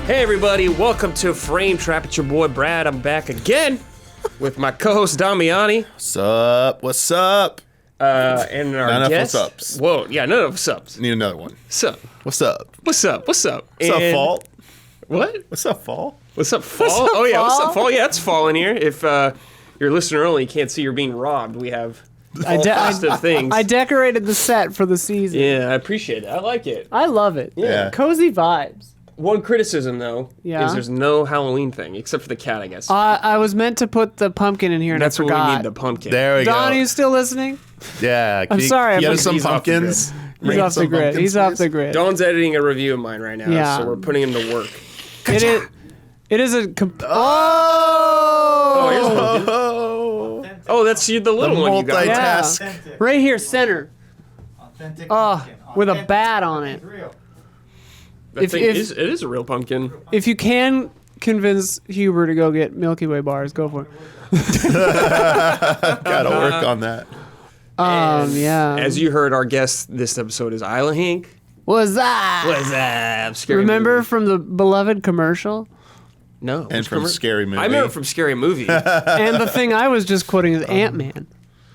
Hey everybody, welcome to Frame Trap. It's your boy Brad. I'm back again with my co-host Damiani. What's up? What's up? And our None guest. of what's ups. Whoa, yeah, none of what's ups. Need another one. Sup? What's up? What's up? What's up? What's up, And- fall? What? What's up, fall? What's up, fall? What's up, oh yeah, what's fall? up, fall? Yeah, it's fall in here. If you're listening early, you can't see you're being robbed. We have all festive things. I decorated the set for the season. Yeah, I appreciate it. I like it. I love it. Yeah. Cozy vibes. One criticism though Yeah? is there's no Halloween thing except for the cat, I guess. I was meant to put the pumpkin in here and That's I what we forgot. need, the pumpkin. There we Don, are go. you still listening? Yeah. I'm sorry, Get I'm us some he's off the pumpkins. He's Bring off some the grid. pumpkins, He's off please. the grid. Dawn's editing a review of mine right now, Yeah. so we're putting him to work. It is a... Oh, here's a pumpkin. Oh, Oh, that's the little one you got. Yeah. multitask. Right here, center. Authentic Oh, pumpkin. with a Authentic bat on pumpkin. it. It's real. That If- thing if- it is a real pumpkin. If you can convince Huber to go get Milky Way bars, go for it. Gotta work on that. Yeah. As you heard, our guest this episode is Isla Hank. What's that? What's up? Scary Remember movie. from the beloved commercial? No. And which from commer- Scary Movie. I remember from Scary Movie. And the thing I was just quoting is Ant-Man.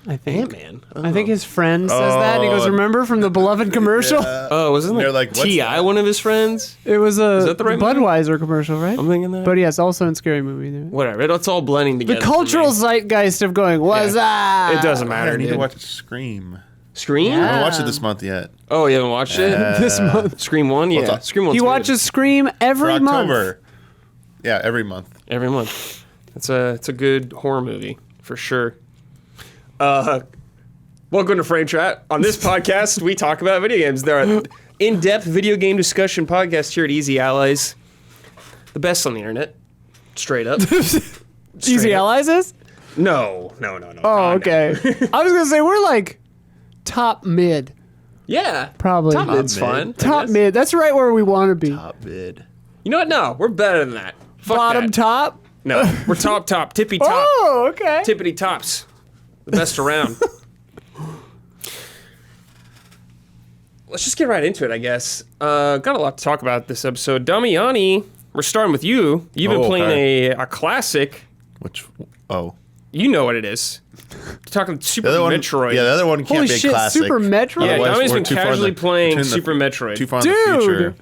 I think. Ant-Man. I think his friend says that, and he goes, "Remember from the beloved commercial? Oh, wasn't They're like like, what's T.I. that? one of his friends? It was a that the right movie? Budweiser commercial, right? I'm thinking that. But yes, also in Scary Movie. Whatever. It's all blending The together. for cultural me. zeitgeist of going, what's that? It doesn't I matter, need to dude. watch Scream. Scream? I Yeah. haven't watched it this month yet. Oh, you haven't watched it? This month. Scream 1? Yeah. What's up? Scream 1. He watches Scream For every month. October. Yeah, every month. every month. It's a good horror movie for sure. Welcome to Frame Trap. On this podcast, we talk about video games. There are in-depth video game discussion podcasts here at Easy Allies, the best on the internet. Straight up. Easy up. Allies is? No. Oh, God, okay. I was going to say, we're like top mid, Yeah, probably. top mid's mid. fine. I Top guess. mid. That's right where we want to be. Top bid. You know what? No, we're better than that. Fuck Bottom that. top? No, we're top, tippy top, Oh, okay. tippity tops, the best around. Let's just get right into it, I guess. Got a lot to talk about this episode. Damiani, we're starting with you. You've been Oh, playing okay. a classic. Which, oh. You know what it is. Talking Super The other one, Metroid. yeah, the other one can't Holy be a shit, classic. Super Metroid? Yeah, Otherwise, Damiani's we're been too far in casually the- playing between the- Super Metroid. Too far in the Dude. future.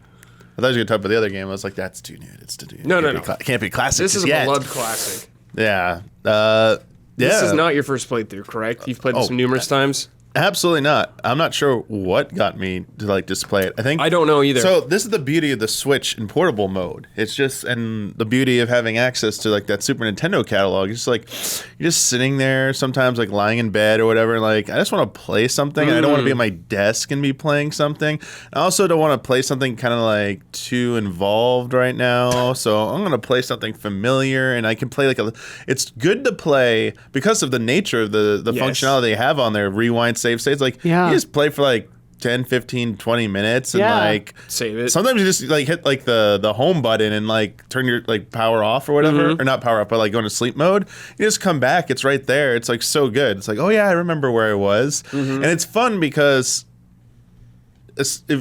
I thought you were going to talk about the other game. I was like, that's too new. It's too new. No. Can't be classic This is a yet. beloved classic. Yeah. Yeah. This is not your first playthrough, correct? You've played this Oh, numerous times. Absolutely not. I'm not sure what got me to like just play it. I think I don't know either. So this is the beauty of the Switch in portable mode. It's just and the beauty of having access to like that Super Nintendo catalog. It's just like you're just sitting there sometimes like lying in bed or whatever. Like I just want to play something. And I don't want to be at my desk and be playing something. I also don't want to play something kind of like too involved right now. So I'm gonna play something familiar and I can play like a. It's good to play because of the nature of the Yes. functionality they have on there. Rewind save states. Like Yeah. you just play for like 10, 15, 20 minutes and Yeah. like Save it. sometimes you just like hit like the home button and like turn your like power off or whatever or not power up but like go into sleep mode. You just come back, it's right there. It's like so good. It's like, oh yeah, I remember where I was. And it's fun because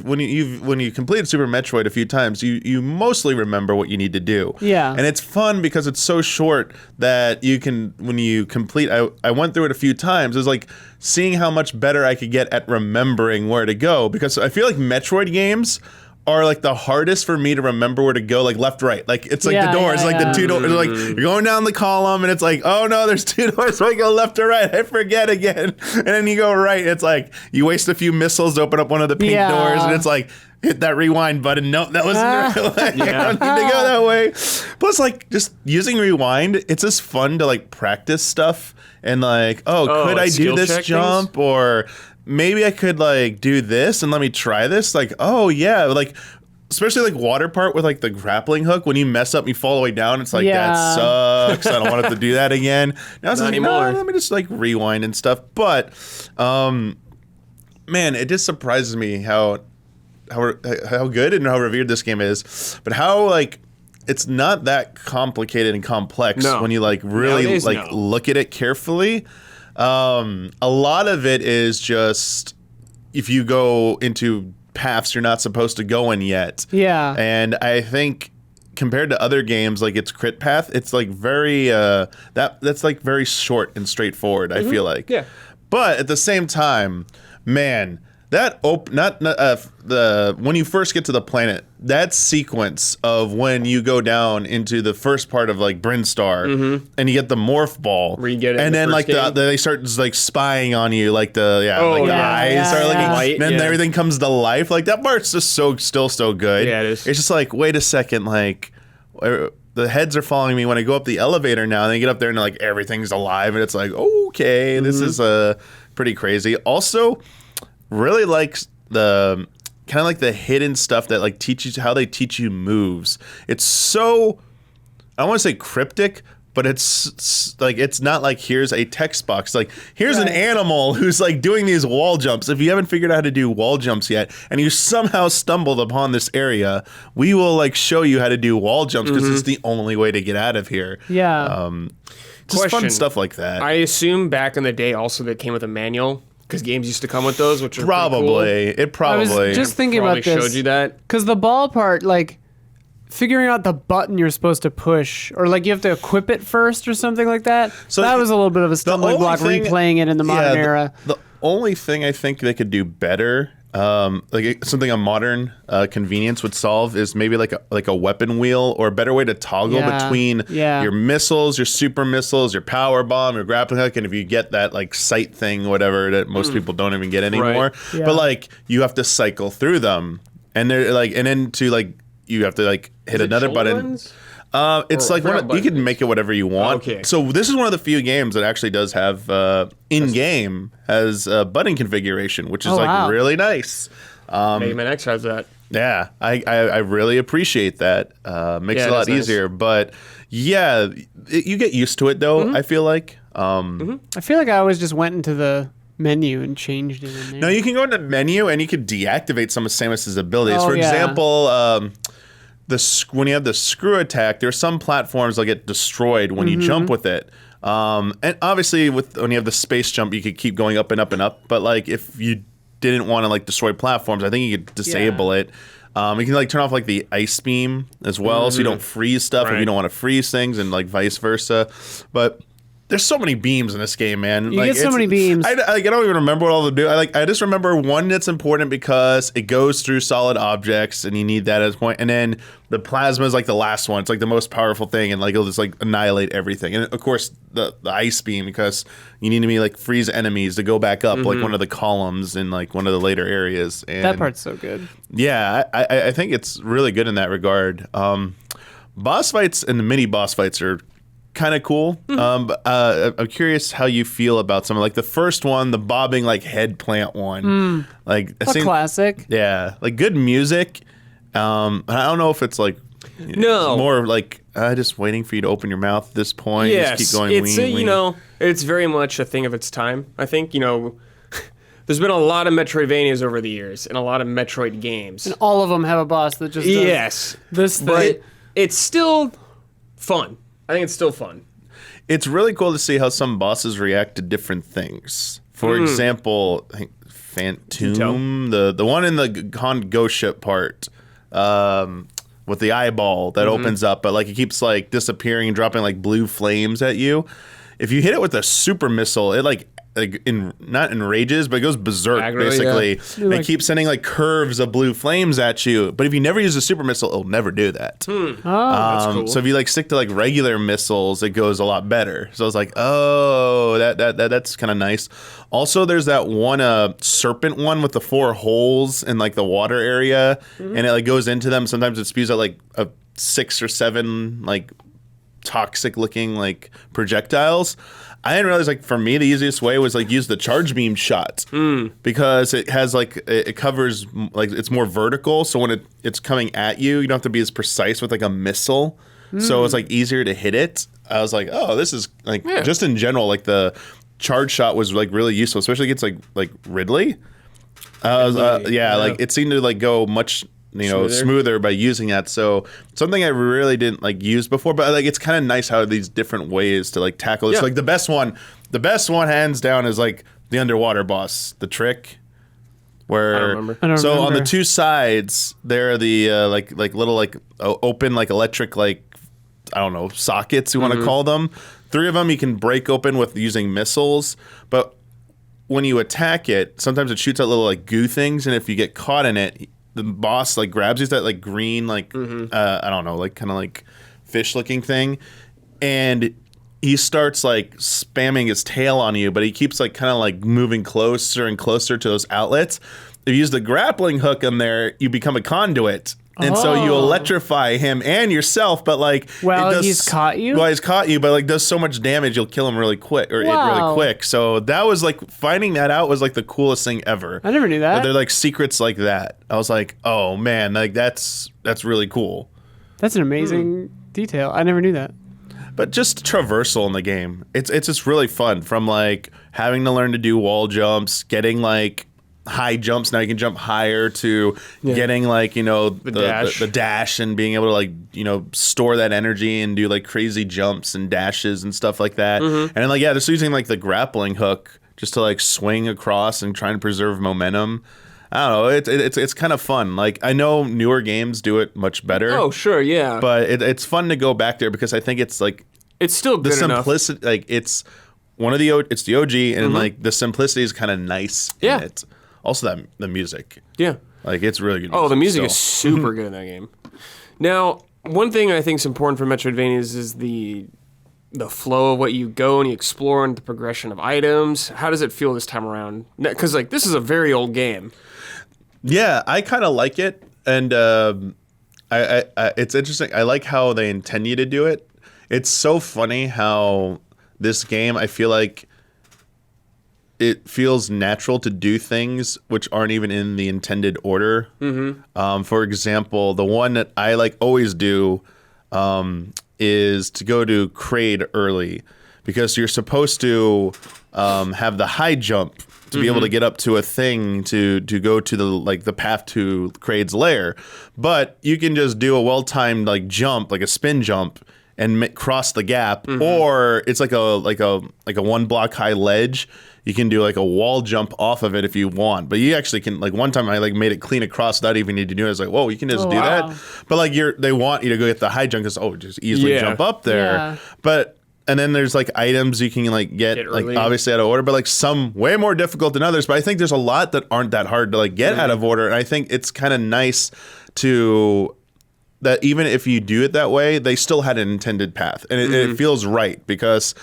when you completed Super Metroid a few times, you mostly remember what you need to do. Yeah. And it's fun because it's so short that you can, when you complete, I went through it a few times. It was like seeing how much better I could get at remembering where to go because I feel like Metroid games are like the hardest for me to remember where to go, like left, right. Like it's like Yeah, the doors, yeah, like yeah. the two doors, like you're going down the column and it's like, oh no, there's two doors, so I go left or right. I forget again. And then you go right. It's like you waste a few missiles to open up one of the pink Yeah. doors and it's like, hit that rewind button. No, that wasn't the right way. Yeah. I don't need to go that way. Plus, like, just using rewind, it's just fun to, like, practice stuff. And, like, could I do skill this check jump? Or maybe I could, like, do this and let me try this. Like, oh, yeah. Like, especially, like, water part with, like, the grappling hook. When you mess up and you fall all the way down, it's like, Yeah. that sucks. I don't want it to do that again. Now it's Not like, anymore. no, let me just, like, rewind and stuff. But, man, it just surprises me how good and how revered this game is, but how like it's not that complicated and complex No. when you like really Nowadays, like no. look at it carefully. A lot of it is just if you go into paths you're not supposed to go in yet. Yeah. And I think compared to other games like its crit path, it's like very that's like very short and straightforward. I feel like. Yeah. But at the same time, man, that the when you first get to the planet, that sequence of when you go down into the first part of like Brinstar and you get the morph ball, Where you get it in and the then first like game. they start just like spying on you, like the eyes start looking, Light, and then yeah. everything comes to life. Like that part's just still so good. Yeah, it is. It's just like, wait a second, like. The heads are following me when I go up the elevator now, and they get up there and like everything's alive, and it's like, okay, this is pretty crazy. Also, really like the kind of like the hidden stuff that like teaches how they teach you moves. It's so, I don't want to say cryptic, but it's like, it's not like here's a text box. Like here's an animal who's like doing these wall jumps. If you haven't figured out how to do wall jumps yet, and you somehow stumbled upon this area, we will like show you how to do wall jumps because it's the only way to get out of here. Yeah. Just fun Question. stuff like that. I assume back in the day also that came with a manual because games used to come with those, which are pretty cool. Probably. It probably. I was just thinking Probably about this. showed you that. Because the ball part, like, figuring out the button you're supposed to push, or like you have to equip it first or something like that. So that was a little bit of a stumbling only block thing- replaying it in the modern era. The only thing I think they could do better, like something a modern convenience would solve, is maybe like a weapon wheel, or a better way to toggle between your missiles, your super missiles, your power bomb, your grappling hook, and if you get that like sight thing, whatever that most people don't even get anymore. Yeah. But like you have to cycle through them, and they're like, and then to like you have to like hit another shoulder button. ones? It's Or like what you can buttons? make it whatever you want. Okay. So this is one of the few games that actually does have in-game has button configuration, which is Oh, like wow. really nice. Mega Man X has that. Yeah, I really appreciate that. Makes Yeah, it a lot that's nice. easier. But yeah, you get used to it though. I feel like. I feel like I always just went into the menu and changed it in there. No, you can go into menu and you can deactivate some of Samus's abilities. Oh, For yeah. example, when you have the screw attack, there's some platforms that get destroyed when you jump with it. And obviously, when you have the space jump, you could keep going up and up and up. But like, if you didn't want to like destroy platforms, I think you could disable it. You can like turn off like the ice beam as well, so you don't freeze stuff if Right. you don't want to freeze things, and like vice versa. But there's so many beams in this game, man. You get so many beams. I don't even remember what all the do. I just remember one that's important because it goes through solid objects, and you need that as a point. And then the plasma is like the last one. It's like the most powerful thing, and like it'll just like annihilate everything. And of course the ice beam, because you need to be like freeze enemies to go back up like one of the columns in like one of the later areas. And That part's so good. yeah, I think it's really good in that regard. Boss fights and the mini boss fights are kind of cool. But, I'm curious how you feel about some, like the first one, the bobbing like head plant one. Like it A seems- classic. yeah, like good music. I don't know if it's like No. it's more like just waiting for you to open your mouth at this point. Yes, Just keep going. it's wing, wing. you know, it's very much a thing of its time. I think there's been a lot of Metroidvanias over the years and a lot of Metroid games. All of them have a boss that just does Yes, this thing. but it's still fun. I think it's still fun. It's really cool to see how some bosses react to different things. For example, I think Phantom, the one in the ghost ship part, with the eyeball that opens up, but like it keeps like disappearing and dropping like blue flames at you. If you hit it with a super missile, it like not enrages, but it goes berserk Aggro, basically. yeah. They keep sending like curves of blue flames at you. But if you never use a super missile, it'll never do that. That's cool. So if you like stick to like regular missiles, it goes a lot better. So I was like, oh, that's kind of nice. Also, there's that one serpent one with the 4 holes in like the water area, and it like goes into them. Sometimes it spews out like a 6 or 7 like toxic looking like projectiles. I didn't realize, like, for me, the easiest way was like use the charge beam shot because it has like it covers like it's more vertical. So when it's coming at you, you don't have to be as precise with like a missile. So it's like easier to hit it. I was like, oh, this is like just in general, like the charge shot was like really useful, especially against like Ridley. Like it seemed to like go much smoother by using that. So something I really didn't like use before, but like it's kind of nice how these different ways to like tackle this. Yeah. Like the best one hands down is like the underwater boss, the trick. Where I don't remember. I don't so on the remember. two sides there are the like little like open like electric like I don't know sockets you want to call them. 3 of them you can break open with using missiles, but when you attack it, sometimes it shoots out little like goo things, and if you get caught in it, the boss like grabs you that like green like I don't know like kind of like fish looking thing, and he starts like spamming his tail on you, but he keeps like kind of like moving closer and closer to those outlets. If you use the grappling hook in there, you become a conduit. And so you electrify him and yourself, but like Well, he's caught you? Well, he's caught you, but like does so much damage, you'll kill him really quick or Wow. really quick. So that was like finding that out was like the coolest thing ever. I never knew that. They're like secrets like that. I was like, oh man, like that's really cool. That's an amazing detail. I never knew that. But just traversal in the game, it's just really fun. From like having to learn to do wall jumps, getting like high jumps. Now you can jump higher to getting like the dash and being able to like store that energy and do like crazy jumps and dashes and stuff like that. And then like just using like the grappling hook just to like swing across and trying to preserve momentum. I don't know. It's kind of fun. Like I know newer games do it much better. Oh sure, yeah. But it's fun to go back there because I think it's like It's still the good enough. simplicity. Like it's it's the OG, and like the simplicity is kind of nice Yeah. in it. Also, the music, Yeah. like it's really good. Oh, the music is still. super good in that game. Now, one thing I think is important for Metroidvanias is the flow of what you go and you explore and the progression of items. How does it feel this time around? Because like this is a very old game. Yeah, I kind of like it, and I it's interesting. I like how they intend you to do it. It's so funny how this game, I feel like it feels natural to do things which aren't even in the intended order. For example, the one that I like always do is to go to Kraid early, because you're supposed to have the high jump to be able to get up to a thing to go to the path to Kraid's lair. But you can just do a well-timed like jump, like a spin jump, and cross the gap, or it's like a 1 block high ledge. You can do like a wall jump off of it if you want, but you actually can. Like one time I like made it clean across without even needing to do it. I was like, whoa, you can just do that. But like they want you to go get the high jump because just easily jump up there. Yeah. But and then there's like items you can like get like early. obviously out of order, but like some way more difficult than others. But I think there's a lot that aren't that hard to like get out of order, and I think it's kind of nice to. That even if you do it that way, they still had an intended path, and it feels right, because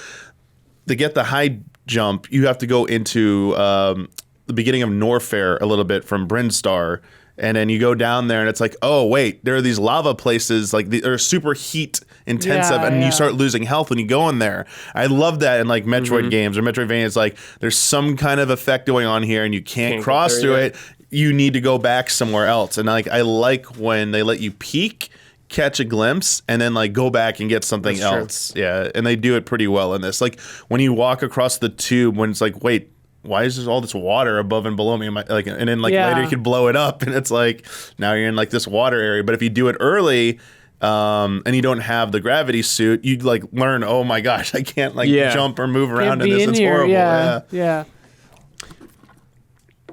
to get the high jump, you have to go into the beginning of Norfair a little bit from Brinstar, and then you go down there, and it's like, oh wait, there are these lava places, like they're super heat intensive, and you start losing health when you go in there. I love that in like Metroid games or Metroidvania. It's like there's some kind of effect going on here, and you can't cross get through there it. You need to go back somewhere else. And like I like when they let you peek, catch a glimpse, and then like go back and get something else. Yeah, and they do it pretty well in this. Like when you walk across the tube, when it's like, wait, why is there all this water above and below me? And then like later you could blow it up, and it's like now you're in like this water area. But if you do it early, and you don't have the gravity suit, you like learn, oh my gosh, I can't like jump or move around in this. It's horrible. Yeah.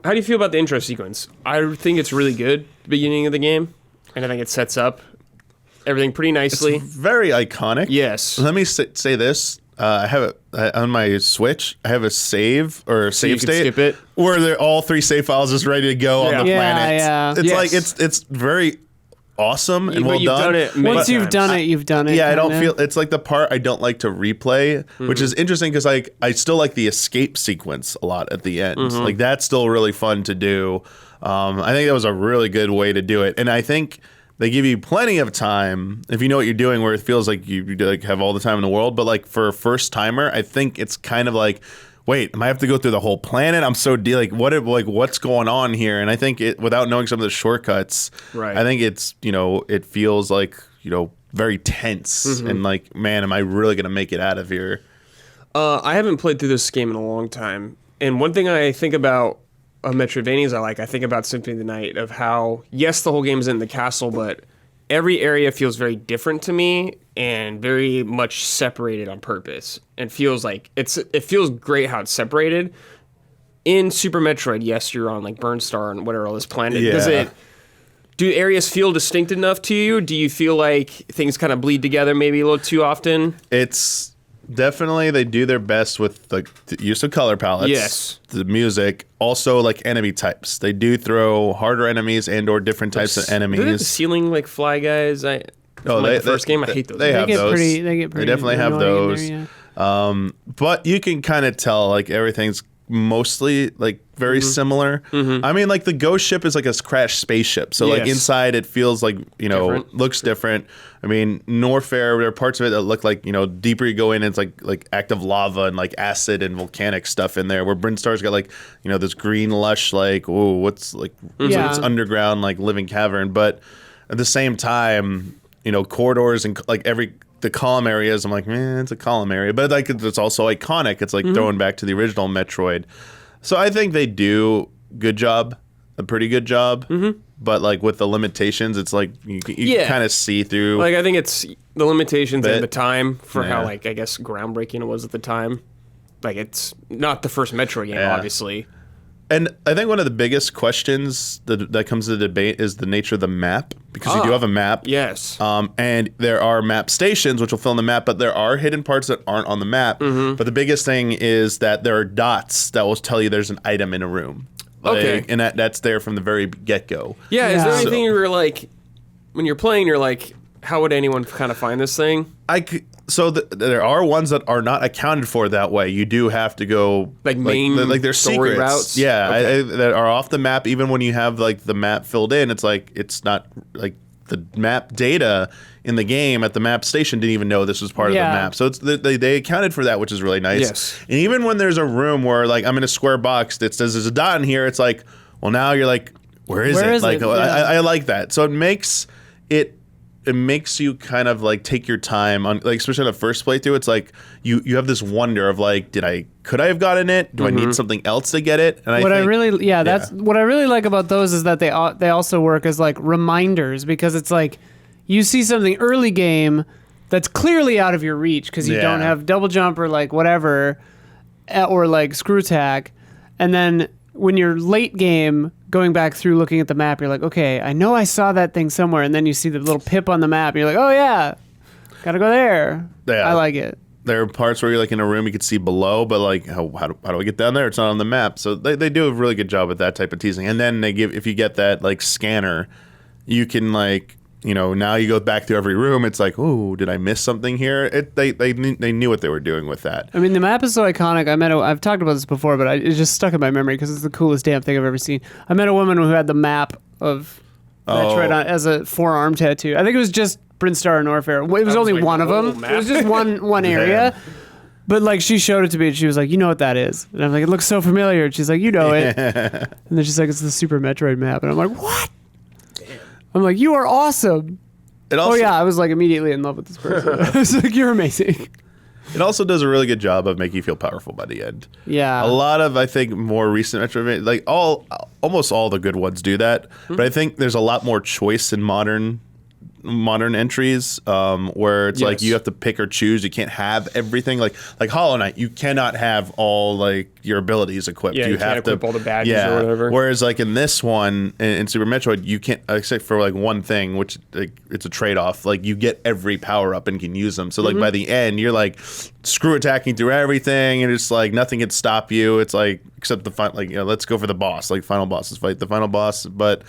How do you feel about the intro sequence? I think it's really good, the beginning of the game, and I think it sets up everything pretty nicely. It's very iconic. Yes. Let me say this. I have it on my Switch. I have a save or a So you save can state skip it? where they're all 3 save files just ready to go on the planet. Yeah. It's like it's very awesome and But well you've done it many Once you've times. done it, you've done it. Yeah, I don't kinda. feel it's like the part I don't like to replay, which is interesting because like I still like the escape sequence a lot at the end. Like that's still really fun to do. I think that was a really good way to do it, and I think they give you plenty of time if you know what you're doing, where it feels like you like have all the time in the world. But like for a first timer, I think it's kind of like, wait, am I have to go through the whole planet? I'm so what's going on here? And I think without knowing some of the shortcuts, Right. I think it's it feels like very tense and like, man, am I really gonna make it out of here? I haven't played through this game in a long time, and one thing I think about Metroidvanias I think about Symphony of the Night, of how, yes, the whole game is in the castle, but every area feels very different to me and very much separated on purpose, and feels like it feels great how it's separated. in Super Metroid, yes, you're on like Burnstar and whatever all this planet. Yeah. Do areas feel distinct enough to you? Do you feel like things kind of bleed together maybe a little too often? It's definitely they do their best with like the use of color palettes. Yes. The music, also like enemy types. They do throw harder enemies and or different types of Do they have the enemies. ceiling like fly guys? The first game, I hate those. They have those. They get pretty. They definitely have annoying in those. there, yeah. But you can kind of tell like everything's mostly like very similar. I mean, like the ghost ship is like a crashed spaceship, so like Yes. inside it feels like Different. looks different. I mean, Norfair, there are parts of it that look like deeper you go in, it's like active lava and like acid and volcanic stuff in there. Where Brinstar's got like this green lush like what's like Yeah. it's underground like living cavern, but at the same time corridors and like the column areas, I'm like, man, it's a column area. But like it's also iconic. It's like throwing back to the original Metroid. So I think they do a pretty good job. But like with the limitations, it's like you Yeah. kind of see through. Like I think it's the limitations Bit. and the time for how Yeah. like I guess groundbreaking it was at the time. Like it's not the first Metroid game, Yeah. obviously. And I think one of the biggest questions that comes to debate is the nature of the map, because you do have a map. Yes. And there are map stations which will fill in the map, but there are hidden parts that aren't on the map. But the biggest thing is that there are dots that will tell you there's an item in a room. Okay. And that's there from the very get-go. Yeah, is there Yeah. anything you were like, when you're playing, you're like, how would anyone kind of find this thing? There are ones that are not accounted for that way. You do have to go Like main like there's story secrets. routes? Yeah, Okay. that are off the map. Even when you have like the map filled in, it's like it's not like the map data in the game at the map station didn't even know this was part Yeah. of the map. So it's they accounted for that, which is really nice. Yes. And even when there's a room where like I'm in a square box that says there's a dot in here, it's like, well, now you're like, where is Where it? is Like it? Yeah. I like that. So it makes you kind of like take your time on, like, especially on the first playthrough. It's like you have this wonder of like, could I have gotten it? Do I need something else to get it? And That's what I really like about those is that they also work as like reminders, because it's like you see something early game that's clearly out of your reach because you Yeah. don't have double jump or like whatever, or like screw attack, and then when you're late game going back through looking at the map, you're like, okay, I know I saw that thing somewhere, and then you see the little pip on the map, and you're like, oh yeah, gotta go there. Yeah. I like it. There are parts where you're like in a room you could see below, but like how do I get down there? It's not on the map. So they do a really good job with that type of teasing. And then if you get that like scanner, you can like now you go back through every room. It's like, oh, did I miss something here? They knew what they were doing with that. I mean, the map is so iconic. I've talked about this before, but it just stuck in my memory because it's the coolest damn thing I've ever seen. I met a woman who had the map of Metroid as a forearm tattoo. I think it was just Brinstar and Norfair. It was only like one the of whole them. map. It was just one area. Yeah. But like she showed it to me and she was like, you know what that is? And I'm like, it looks so familiar. And she's like, you know it. And then she's like, it's the Super Metroid map. And I'm like, what? I'm like, you are awesome. It also, Oh yeah, I was like immediately in love with this person. I was like, you're amazing. It also does a really good job of making you feel powerful by the end. Yeah. A lot of, I think, more recent Metroidvania, like almost all the good ones do that. But I think there's a lot more choice in modern entries, where it's like Yes. you have to pick or choose. You can't have everything. Like Hollow Knight, you cannot have all like your abilities equipped. Yeah, you can't have to equip all the badges or whatever. Whereas like in this one, in Super Metroid, you can't, except for like one thing, which like it's a trade off. Like you get every power up and can use them. So like by the end, you're like screw attacking through everything, and it's like nothing can stop you. It's like except let's go for the boss. Like final bosses fight the final boss, but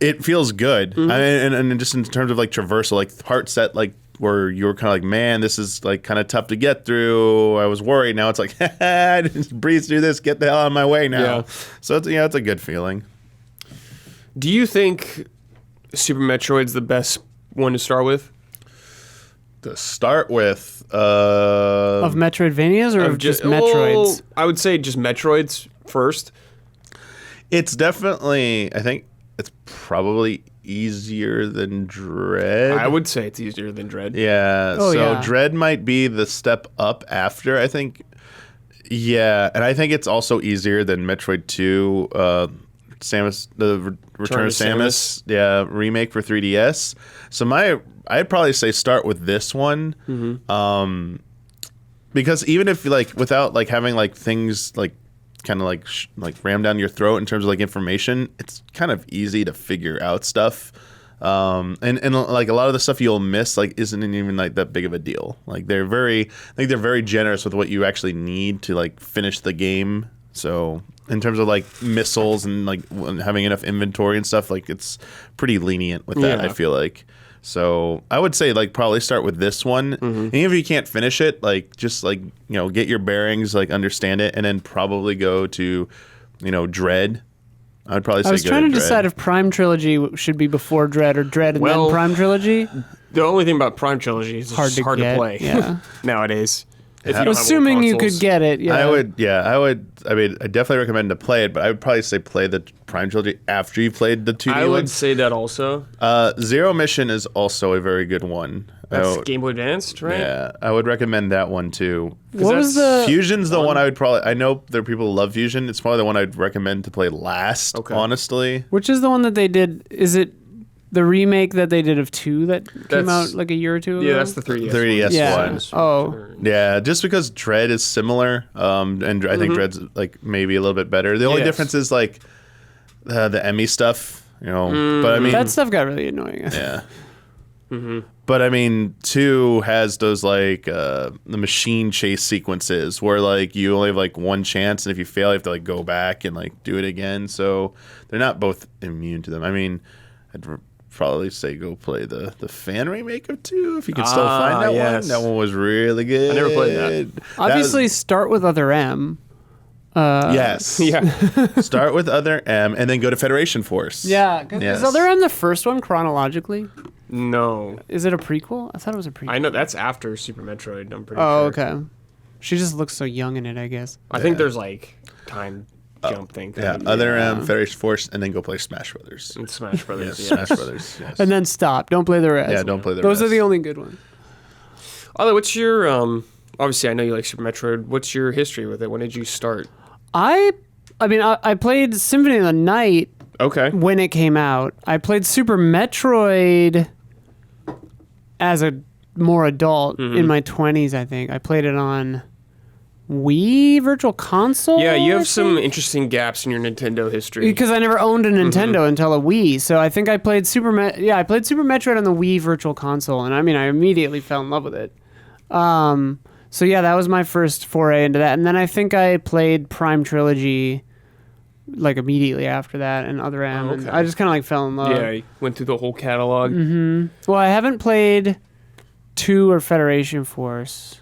it feels good. I mean, and just in terms of like traversal, like parts that like where you were kind of like, man, this is like kind of tough to get through. I was worried. Now it's like, I just breeze through this. Get the hell out of my way now. Yeah. So it's a good feeling. Do you think Super Metroid's the best one to start with? To start with, Of Metroidvanias or of just Metroids? I would say just Metroids first. it's definitely, I think it's probably easier than Dread. I would say it's easier than Dread. Yeah. Oh, so yeah. Dread might be the step up after, I think. Yeah, and I think it's also easier than Metroid 2, Samus, the Return of Samus, remake for 3DS. So I'd probably say start with this one, because even if like without like having like things like kind of like ram down your throat in terms of like information, it's kind of easy to figure out stuff. And like a lot of the stuff you'll miss like isn't even like that big of a deal. Like they're very generous with what you actually need to like finish the game. So in terms of like missiles and like having enough inventory and stuff, like it's pretty lenient with that. Yeah. I feel like. So I would say like probably start with this one. And even if you can't finish it, like just like get your bearings, like understand it, and then probably go to Dread. I'd probably say I was go trying to Dread. decide if Prime Trilogy should be before Dread or Dread and then Prime Trilogy. The only thing about Prime Trilogy is it's hard to get, play nowadays. If you don't have Assuming old you could consoles. get it, yeah. I would. I mean, I definitely recommend to play it, but I would probably say play the Prime Trilogy after you played the 2D I one. would say that also. Zero Mission is also a very good one. That's Game Boy Advanced, right? Yeah, I would recommend that one too. What was the Fusion's the one I would probably. I know there are people who love Fusion. It's probably the one I'd recommend to play last. Okay. Honestly, Which is the one that they did? Is it the remake that they did of 2 that came out like a year or two ago? Yeah, that's the 3DS. 3DS Yeah. one. Oh. Yeah, just because Dread is similar, and I think Dread's like maybe a little bit better. The only Yes. difference is like the Emmy stuff, But I mean, That stuff got really annoying. yeah. But I mean, 2 has those like the machine chase sequences where like you only have like one chance, and if you fail, you have to like go back and like do it again. So they're not both immune to them. I mean, I'd probably say go play the fan remake of 2 if you can still find that yes. one. That one was really good. I never played that. Obviously, start with Other M. Yes. Yeah. Start with Other M and then go to Federation Force. Yeah, because Yes. is Other M the first one chronologically? No. Is it a prequel? I thought it was a prequel. I know that's after Super Metroid, I'm pretty Oh, sure. okay. She just looks so young in it, I guess. I think there's like time jump thing. Yeah, Other M, Federation Force, and then go play Smash Brothers. And Smash Brothers. Yes, Yeah. Smash Brothers. Yes. And then stop. Don't play the rest. Yeah, don't play the Those rest. are the only good ones. Although, what's your obviously I know you like Super Metroid. What's your history with it? When did you start? I mean, I played Symphony of the Night Okay. when it came out. I played Super Metroid as a more adult in my 20s, I think. I played it on Wii Virtual Console. Yeah, you I have some think? interesting gaps in your Nintendo history. Because I never owned a Nintendo until a Wii, so I think I played I played Super Metroid on the Wii Virtual Console, and I mean, I immediately fell in love with it. So yeah, that was my first foray into that, and then I think I played Prime Trilogy like immediately after that, and Other M. Oh, okay. And I just kind of like fell in love. Yeah, you went through the whole catalog. Well, I haven't played 2 or Federation Force,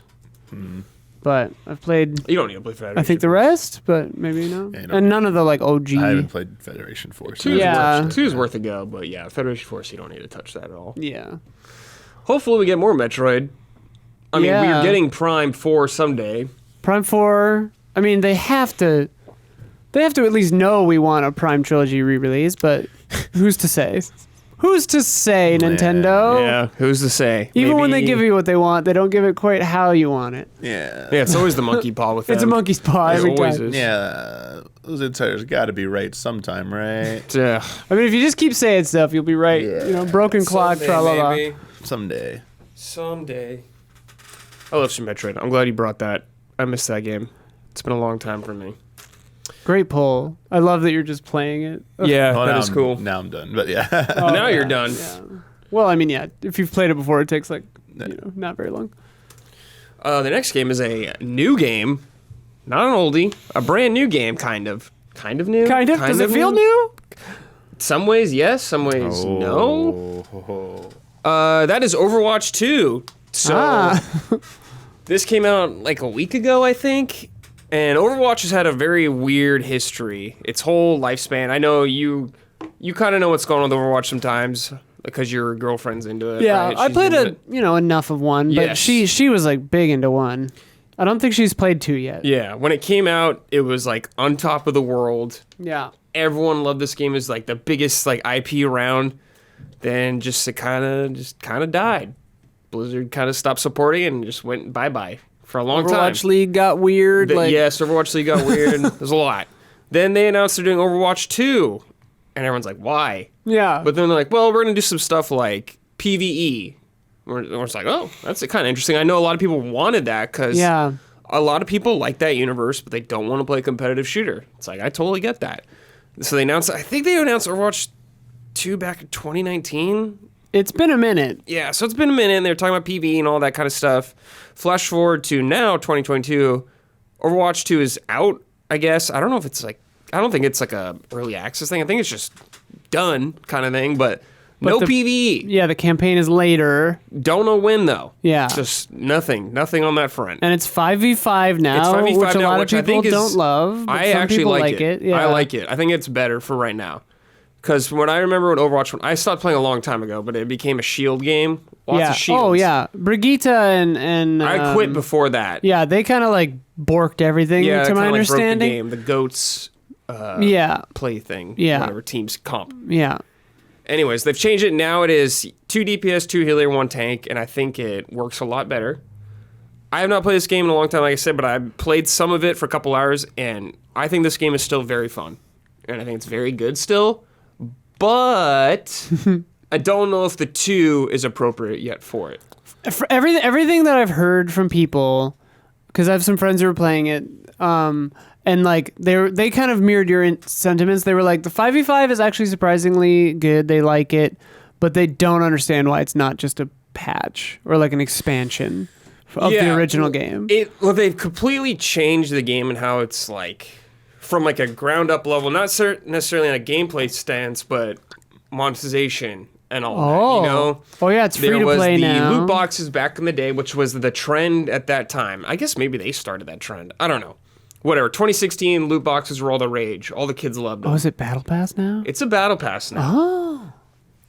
but I've played. You don't need to play Federation. I think the rest, but maybe no, Yeah, no. and none of the like OG. I haven't played Federation Force. Two Yeah. is two's worth a go, but yeah, Federation Force, you don't need to touch that at all. Yeah. Hopefully, we get more Metroid. I mean, Yeah. we're getting Prime 4 someday. Prime 4, I mean, they have to at least know we want a Prime Trilogy re-release, but who's to say? Who's to say, Nintendo? Yeah, who's to say? Even when they Maybe- give you what they want, they don't give it quite how you want it. Yeah. Yeah, it's always the monkey paw with them. It's a monkey's paw It every always time. is. Yeah. Those insiders got to be right sometime, right? Yeah. I mean, if you just keep saying stuff, you'll be right. You know, broken clock, tra la la. Someday. Someday. I love Super Metroid. I'm glad you brought that. I missed that game. It's been a long time for me. Great pull. I love that you're just playing it. Yeah, Oh, that now is cool. Now I'm done. But yeah. Now you're done. Yeah. Well, I mean, yeah. If you've played it before, it takes like, not very long. The next game is a new game. Not an oldie. A brand new game, kind of. Kind of new? Kind of. Does it feel new? Some ways, yes. Some ways, no. That is Overwatch 2. So, this came out like a week ago, I think. And Overwatch has had a very weird history. Its whole lifespan. I know you kind of know what's going on with Overwatch sometimes because your girlfriend's into it. Yeah, right? I She's played into it. enough of 1, but Yes. she was like big into 1. I don't think she's played 2 yet. Yeah, when it came out, it was like on top of the world. Yeah. Everyone loved this game. It was like the biggest like IP around. Then it kind of died. Blizzard kind of stopped supporting it and just went bye-bye for a long time. Overwatch League got weird. Yes, Overwatch League got weird. There's a lot. Then they announced they're doing Overwatch 2. And everyone's like, why? Yeah. But then they're like, well, we're going to do some stuff like PvE. We're just like, oh, that's kind of interesting. I know a lot of people wanted that because yeah. a lot of people like that universe, but they don't want to play a competitive shooter. It's like, I totally get that. So they announced, I think they announced Overwatch 2 back in 2019. It's been a minute. Yeah, so it's been a minute, and they're talking about PvE and all that kind of stuff. Flash forward to now, 2022, Overwatch 2 is out, I guess. I don't know if it's like, I don't think it's like a early access thing. I think it's just done kind of thing, but no PvE. Yeah, the campaign is later. Don't know when, though. Yeah. Just nothing on that front. And it's 5v5 now, It's 5v5 which a now, lot which of I people think is, don't love. But I some actually people like it. Yeah. I like it. I think it's better for right now. Because when I remember when Overwatch, I stopped playing a long time ago, but it became a shield game. Lots of shields. Oh, yeah. Brigitte and I quit before that. Yeah, they kind of like borked everything, Yeah, to my kinda, like, broke the understanding. game. The goats Yeah. play thing. Yeah. Whatever, teams comp. Yeah. Anyways, they've changed it. Now it is 2 DPS, 2 healer, 1 tank, and I think it works a lot better. I have not played this game in a long time, like I said, but I played some of it for a couple hours, and I think this game is still very fun. And I think it's very good still. But I don't know if the 2 is appropriate yet for it. For everything that I've heard from people, because I have some friends who are playing it, and like they kind of mirrored your sentiments. They were like, the 5v5 is actually surprisingly good. They like it, but they don't understand why it's not just a patch or like an expansion of the original game. Well, they've completely changed the game and how it's like from like a ground up level, not necessarily on a gameplay stance, but monetization and all that, you know? Oh yeah, it's free there to was play the now. loot boxes back in the day, which was the trend at that time. I guess maybe they started that trend. I don't know. Whatever. 2016 loot boxes were all the rage. All the kids loved them. Oh, is it Battle Pass now? It's a battle pass now. Oh.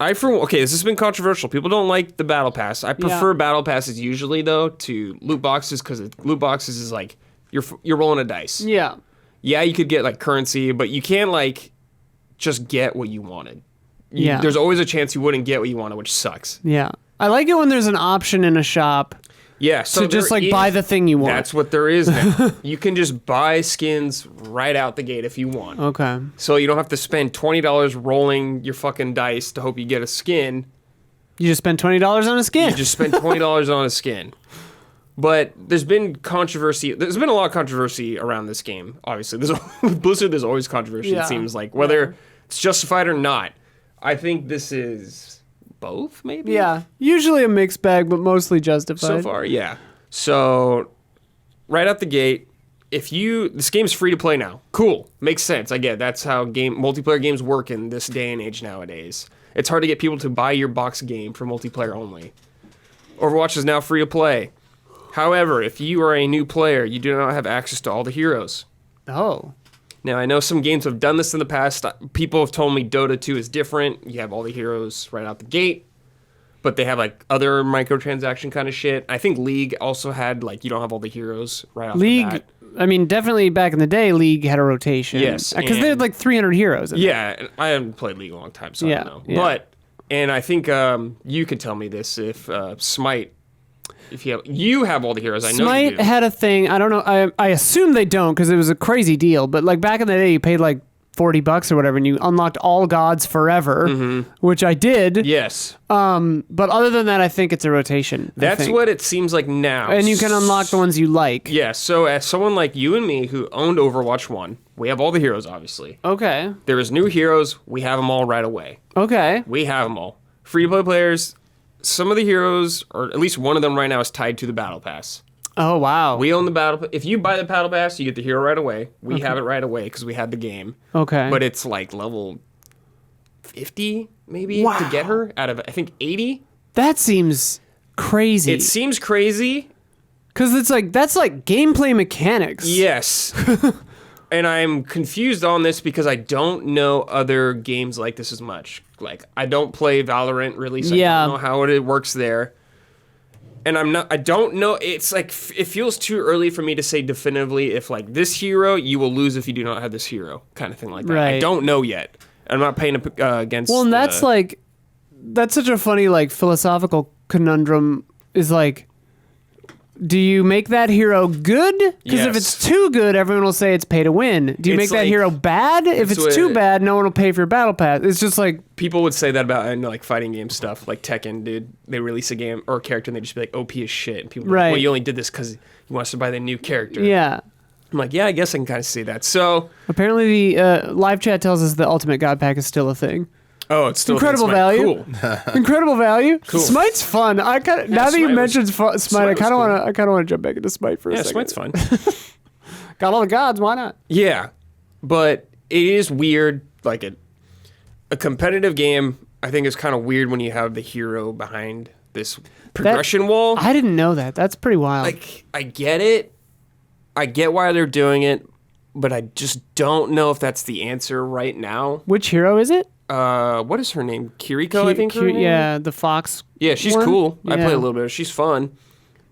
Okay, this has been controversial. People don't like the battle pass. I prefer battle passes usually though to loot boxes because loot boxes is like you're rolling a dice. Yeah. Yeah, you could get like currency, but you can't like just get what you wanted. Yeah. There's always a chance you wouldn't get what you wanted, which sucks. Yeah. I like it when there's an option in a shop Yeah, so to just there like buy the thing you want. That's what there is now. You can just buy skins right out the gate if you want. Okay. So you don't have to spend $20 rolling your fucking dice to hope you get a skin. You just spend $20 on a skin. You just spend $20 on a skin. But there's been controversy. There's been a lot of controversy around this game. Obviously, with Blizzard, there's always controversy. Yeah. It seems like whether it's justified or not. I think this is both, maybe. Yeah. Usually a mixed bag, but mostly justified. So far, yeah. So right out the gate, this game's free to play now. Cool, makes sense. I get it. That's how multiplayer games work in this day and age nowadays. It's hard to get people to buy your box game for multiplayer only. Overwatch is now free to play. However, if you are a new player, you do not have access to all the heroes. Oh. Now, I know some games have done this in the past. People have told me Dota 2 is different. You have all the heroes right out the gate, but they have like other microtransaction kind of shit. I think League also had like you don't have all the heroes right off the bat. I mean, definitely back in the day, League had a rotation. Yes, Because they had and- like 300 heroes. In Yeah, and I haven't played League in a long time, so Yeah, I don't know. yeah. But, and I think you could tell me this if Smite, if you have all the heroes, I know you Smite do. had a thing. I don't know. I assume they don't because it was a crazy deal. But like back in the day, you paid like $40 or whatever, and you unlocked all gods forever, which I did. Yes. But other than that, I think it's a rotation. I That's think. what it seems like now. And you can unlock the ones you like. Yeah, so as someone like you and me who owned Overwatch 1, we have all the heroes, obviously. Okay. There is new heroes, we have them all right away. Okay. We have them all. Free-to-play players, some of the heroes, or at least one of them right now, is tied to the Battle Pass. Oh wow. We own the Battle Pass. If you buy the Battle Pass, you get the hero right away. We have it right away because we had the game. Okay. But it's like level 50, maybe, Wow. to get her out of, I think, 80. that seems crazy. It seems crazy. Because it's like that's like gameplay mechanics. Yes. And I'm confused on this because I don't know other games like this as much. Like, I don't play Valorant really, so Yeah. I don't know how it works there. And I don't know, it's like, it feels too early for me to say definitively if, like, this hero, you will lose if you do not have this hero, kind of thing like that. I Right. don't know yet. I'm not paying against... Well, and that's like that's such a funny like philosophical conundrum. Is like do you make that hero good? Because if Yes. it's too good, everyone will say it's pay to win. Do you It's make that like- hero bad? If it's too bad, no one will pay for your battle pass. It's just like, People would say that about like fighting game stuff, like Tekken, dude. They release a game or a character and they just be like OP as shit. And people be like, Right. well, you only did this because you want us to buy the new character. yeah. I'm like, yeah, I guess I can kind of see that. So, Apparently, the live chat tells us the Ultimate God Pack is still a thing. oh, it's still Incredible Smite. value. Cool. Incredible value. Cool. Smite's fun. I kind of now that you Smite was- mentioned Smite, I Smite was kind of cool. want to. I kind of want to jump back into Smite for a Yeah, second. Smite's fun. Got all the gods. Why not? Yeah, but it is weird. Like a competitive game, I think is kind of weird when you have the hero behind this progression wall. I didn't know that. That's pretty wild. Like, I get it. I get why they're doing it, but I just don't know if that's the answer right now. Which hero is it? What is her name? Kiriko, I think. her name? Yeah, the fox. Yeah, she's one? cool. I Yeah. play a little bit. She's fun,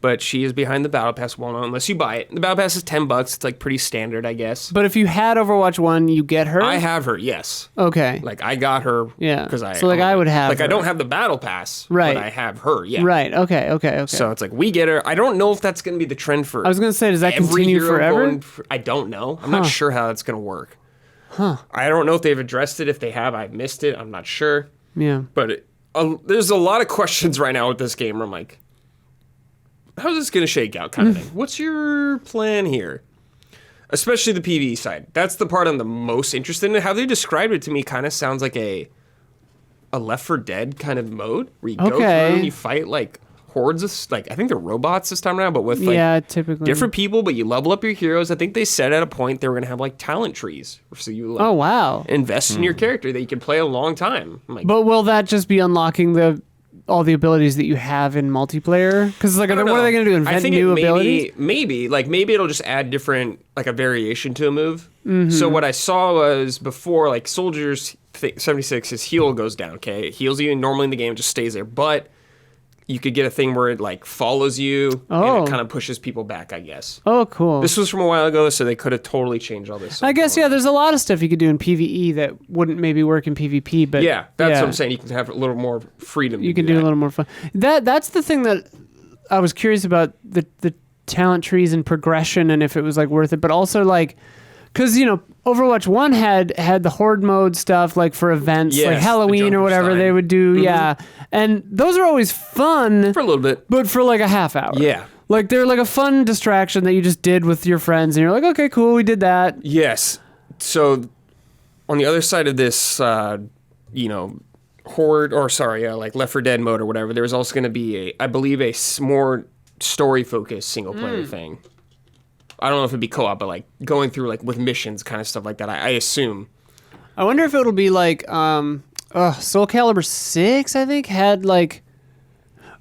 but she is behind the battle pass wall now, unless you buy it. The battle pass is $10. It's like pretty standard, I guess. But if you had Overwatch 1, you get her? I have her, yes. Okay. Like I got her, Yeah. Because I So, like, I would have like I her. don't have the battle pass, Right. But I have her, yeah. Right. Okay. So it's like we get her. I don't know if that's going to be the trend for. I was going to say, does that every continue hero forever? going I don't know. I'm not sure how that's going to work. I don't know if they've addressed it. If they have, I've missed it. I'm not sure. Yeah. But there's a lot of questions right now with this game where I'm like, how's this going to shake out kind of thing? What's your plan here? Especially the PvE side. That's the part I'm the most interested in. How they described it to me kind of sounds like a Left 4 Dead kind of mode where you go through Okay. and you fight like hordes of, like, I think they're robots this time around, but with like Yeah, typically. different people, but you level up your heroes. I think they said at a point they were going to have like talent trees. So you like, Oh, wow. invest in your character that you can play a long time. I'm like, But will that just be unlocking all the abilities that you have in multiplayer? Because like, I what don't are know. they going to do? I Invent think new it abilities? maybe it'll just add different, like a variation to a move. Mm-hmm. So what I saw was before, like soldiers 76, his heal goes down. Okay, it heals you normally in the game, it just stays there. But you could get a thing where it like follows you and Oh. it kind of pushes people back. I guess Oh, cool. this was from a while ago, so they could have totally changed all this. I guess, yeah, there's a lot of stuff you could do in PvE that wouldn't maybe work in PvP, but Yeah, that's what I'm saying. You can have a little more freedom. You can do a little more fun. That's the thing that I was curious about, the talent trees and progression, and if it was like worth it, but also like, because Overwatch 1 had the horde mode stuff, like for events, Yes, like the Halloween or whatever Junkerstein. they would do, yeah, and those are always fun, for a little bit. but for like a half hour. Yeah. Like they're like a fun distraction that you just did with your friends, and you're like, okay, cool, we did that. Yes. So on the other side of this, horde like Left 4 Dead mode or whatever, there's also going to be I believe a more story focused single player thing. I don't know if it'd be co-op, but like going through like with missions, kind of stuff like that. I assume. I wonder if it'll be like Soul Calibur 6, I think, had like,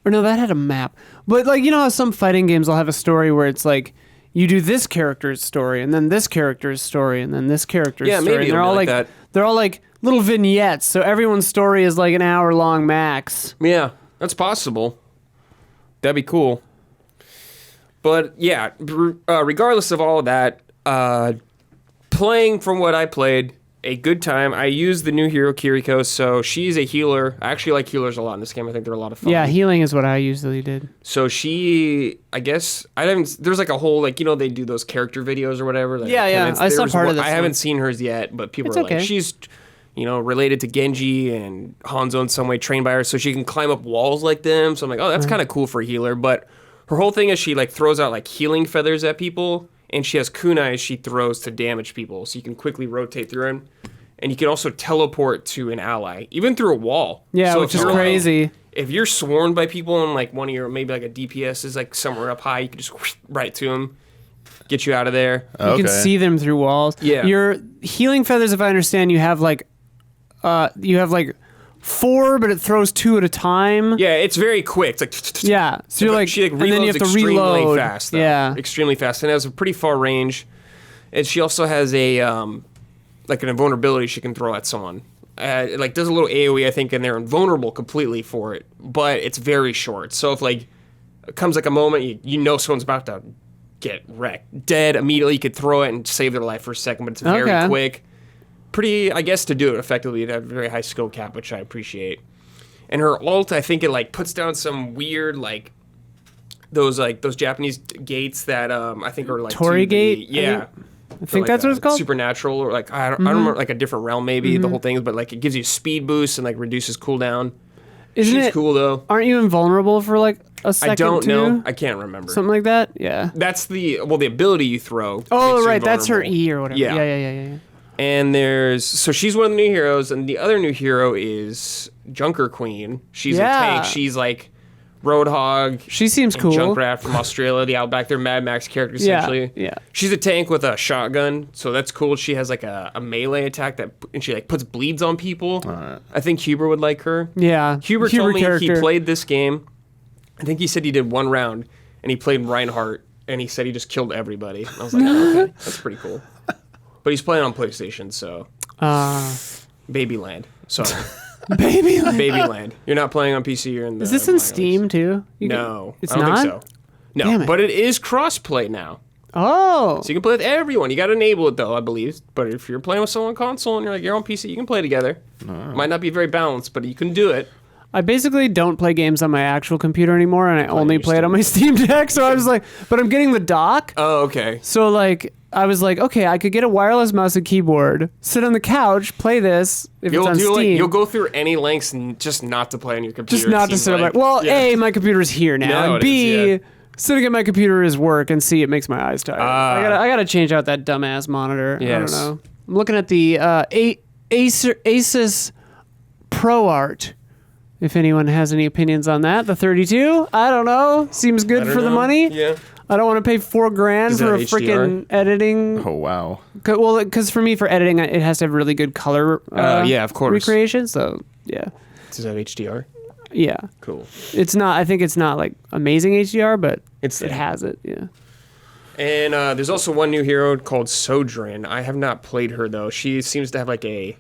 or no, that had a map. But like, how some fighting games will have a story where it's like, you do this character's story, and then this character's story, and then this character's Yeah, story. maybe And they're it'll all be like like that. they're all like little vignettes, so everyone's story is like an hour long max. Yeah, that's possible. That'd be cool. But yeah, regardless of all of that, playing from what I played, a good time. I used the new hero Kiriko, so she's a healer. I actually like healers a lot in this game. I think they're a lot of fun. Yeah, healing is what I usually did. So she, I guess, there's like a whole, like, they do those character videos or whatever. Like, Yeah. I saw there's part of one- this I haven't one. seen hers yet, but people It's are like, okay. she's, related to Genji and Hanzo in some way, trained by her, so she can climb up walls like them. So I'm like, oh, that's kind of cool for a healer. But her whole thing is she, like, throws out, like, healing feathers at people, and she has kunais she throws to damage people, so you can quickly rotate through them. And you can also teleport to an ally, even through a wall. Yeah, So which if is you're, crazy. If you're swarmed by people and like one of your, maybe like a DPS is like somewhere up high, you can just right to them, get you out of there. You can see them through walls. Yeah. Your healing feathers, if I understand, you have like 4, but it throws 2 at a time. Yeah, it's very quick. It's like Yeah. So you're like, she and then you reloads have to extremely reload. fast. Though. Yeah. Extremely fast, and it has a pretty far range. And she also has a like an invulnerability she can throw at someone. It like does a little AOE, I think, and they're invulnerable completely for it, but it's very short. So if like it comes like a moment you know someone's about to get wrecked, dead immediately, you could throw it and save their life for a second, but it's very Okay. quick. Pretty, I guess, to do it effectively, it had a very high skill cap, which I appreciate. And her ult, I think it like puts down some weird like those Japanese gates that I think are like Torii to the- gate, Yeah. I think that's what it's called. Supernatural, or like I don't remember, like a different realm maybe the whole thing, but like it gives you speed boost and like reduces cooldown. Isn't She's it cool though. Aren't you invulnerable for like a second? I don't too? know. I can't remember. Something like that. Yeah. That's the ability you throw. Oh makes you right, that's her invulnerable. E or whatever. Yeah. Yeah. And so she's one of the new heroes, and the other new hero is Junker Queen. She's Yeah. a tank. She's like Roadhog. She seems and cool. Junkrat from Australia, the Outback. They're Mad Max characters essentially. Yeah. She's a tank with a shotgun, so that's cool. She has like a melee attack and she like puts bleeds on people. I think Huber would like her. Yeah. Huber told me character. he played this game. I think he said he did one round, and he played Reinhardt, and he said he just killed everybody. And I was like, oh, okay, that's pretty cool. But he's playing on PlayStation, so Babyland. Sorry. Babyland. You're not playing on PC. You're in the. Is this in Steam too? No, It's I don't not. think so. No, Damn it. but it is crossplay now, Oh. so you can play with everyone. You got to enable it though, I believe. But if you're playing with someone on console and you're on PC, you can play together. Might not be very balanced, but you can do it. I basically don't play games on my actual computer anymore, and I only your play it on my Steam Deck. So I was like, but I'm getting the dock. Oh, okay. So like, I was like, okay, I could get a wireless mouse and keyboard, sit on the couch, play this if it's on Steam. You'll go through any lengths just not to play on your computer. just not it to seems sit on my. like. Well, Yeah. A, my computer's here now, No, and it B, is, yeah. sitting at my computer is work, and C, it makes my eyes tired. I gotta change out that dumbass monitor. Yes. I don't know. I'm looking at the Asus ProArt. If anyone has any opinions on that, the 32, I don't know. Seems good I don't for the know. money. Yeah. I don't want to pay $4,000 Is for a that freaking editing. Oh wow. Well, because for me, for editing, it has to have really good color. Yeah, of course. Recreation. So yeah, Is that HDR? yeah. Cool. It's not. I think it's not like amazing HDR, but It's it there. has it. Yeah. And there's also one new hero called Sojourn. I have not played her though. She seems to have like a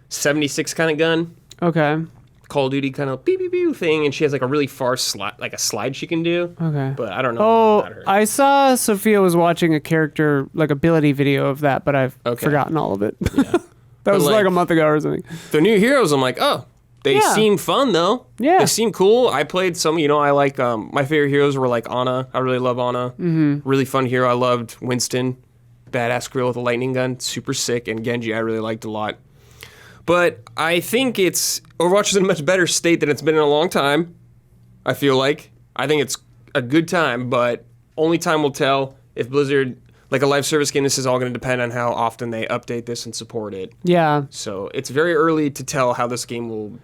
76 kind of gun, Okay. Call of Duty kind of beep beep beep thing, and she has like a really far slide, like a slide she can do. Okay. But I don't know Oh, about her. I saw Sophia was watching a character like ability video of that, but I've Okay. forgotten all of it. That was like like- a month ago or something. The new heroes, I'm like, oh, they Yeah. seem fun though. Yeah. They seem cool. I played some, I like, my favorite heroes were like Ana. I really love Ana. Mm-hmm. Really fun hero. I loved Winston. Badass gorilla with a lightning gun. Super sick. And Genji, I really liked a lot. But I think Overwatch is in a much better state than it's been in a long time. I feel like. I think it's a good time, but only time will tell if Blizzard, like a live service game, this is all going to depend on how often they update this and support it. Yeah. So it's very early to tell how this game will